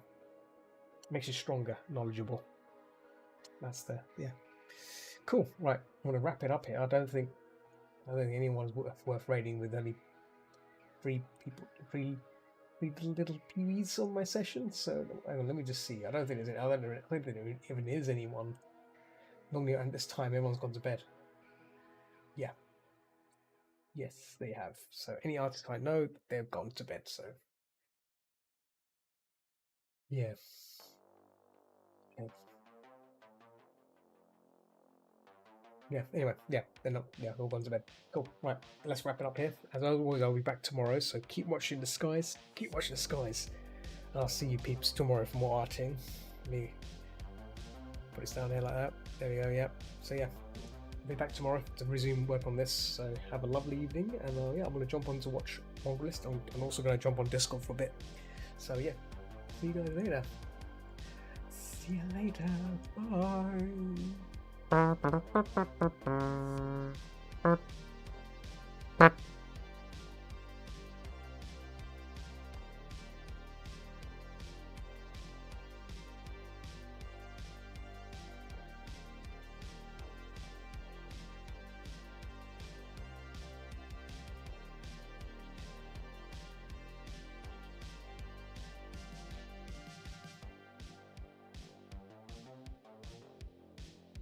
Makes you stronger, knowledgeable. That's cool. Right, I'm gonna wrap it up here. I don't think anyone's worth raiding with only three the little peewees on my session. So hang on, let me just see. I don't think there's. I don't think there even is anyone. Normally at this time, everyone's gone to bed. Yeah. Yes, they have. So any artists I know, they've gone to bed. So yeah. Yeah. Yeah. Anyway, yeah, they're not. Yeah, they're all gone to bed. Cool. Right, let's wrap it up here. As always, I'll be back tomorrow. So keep watching the skies. Keep watching the skies. And I'll see you peeps tomorrow for more arting. Let me put it down here like that. There we go. Yeah. So yeah, I'll be back tomorrow to resume work on this. So have a lovely evening. And yeah, I'm gonna jump on to watch Mongolist. I'm also gonna jump on Discord for a bit. So yeah, see you guys later. See you later. Bye.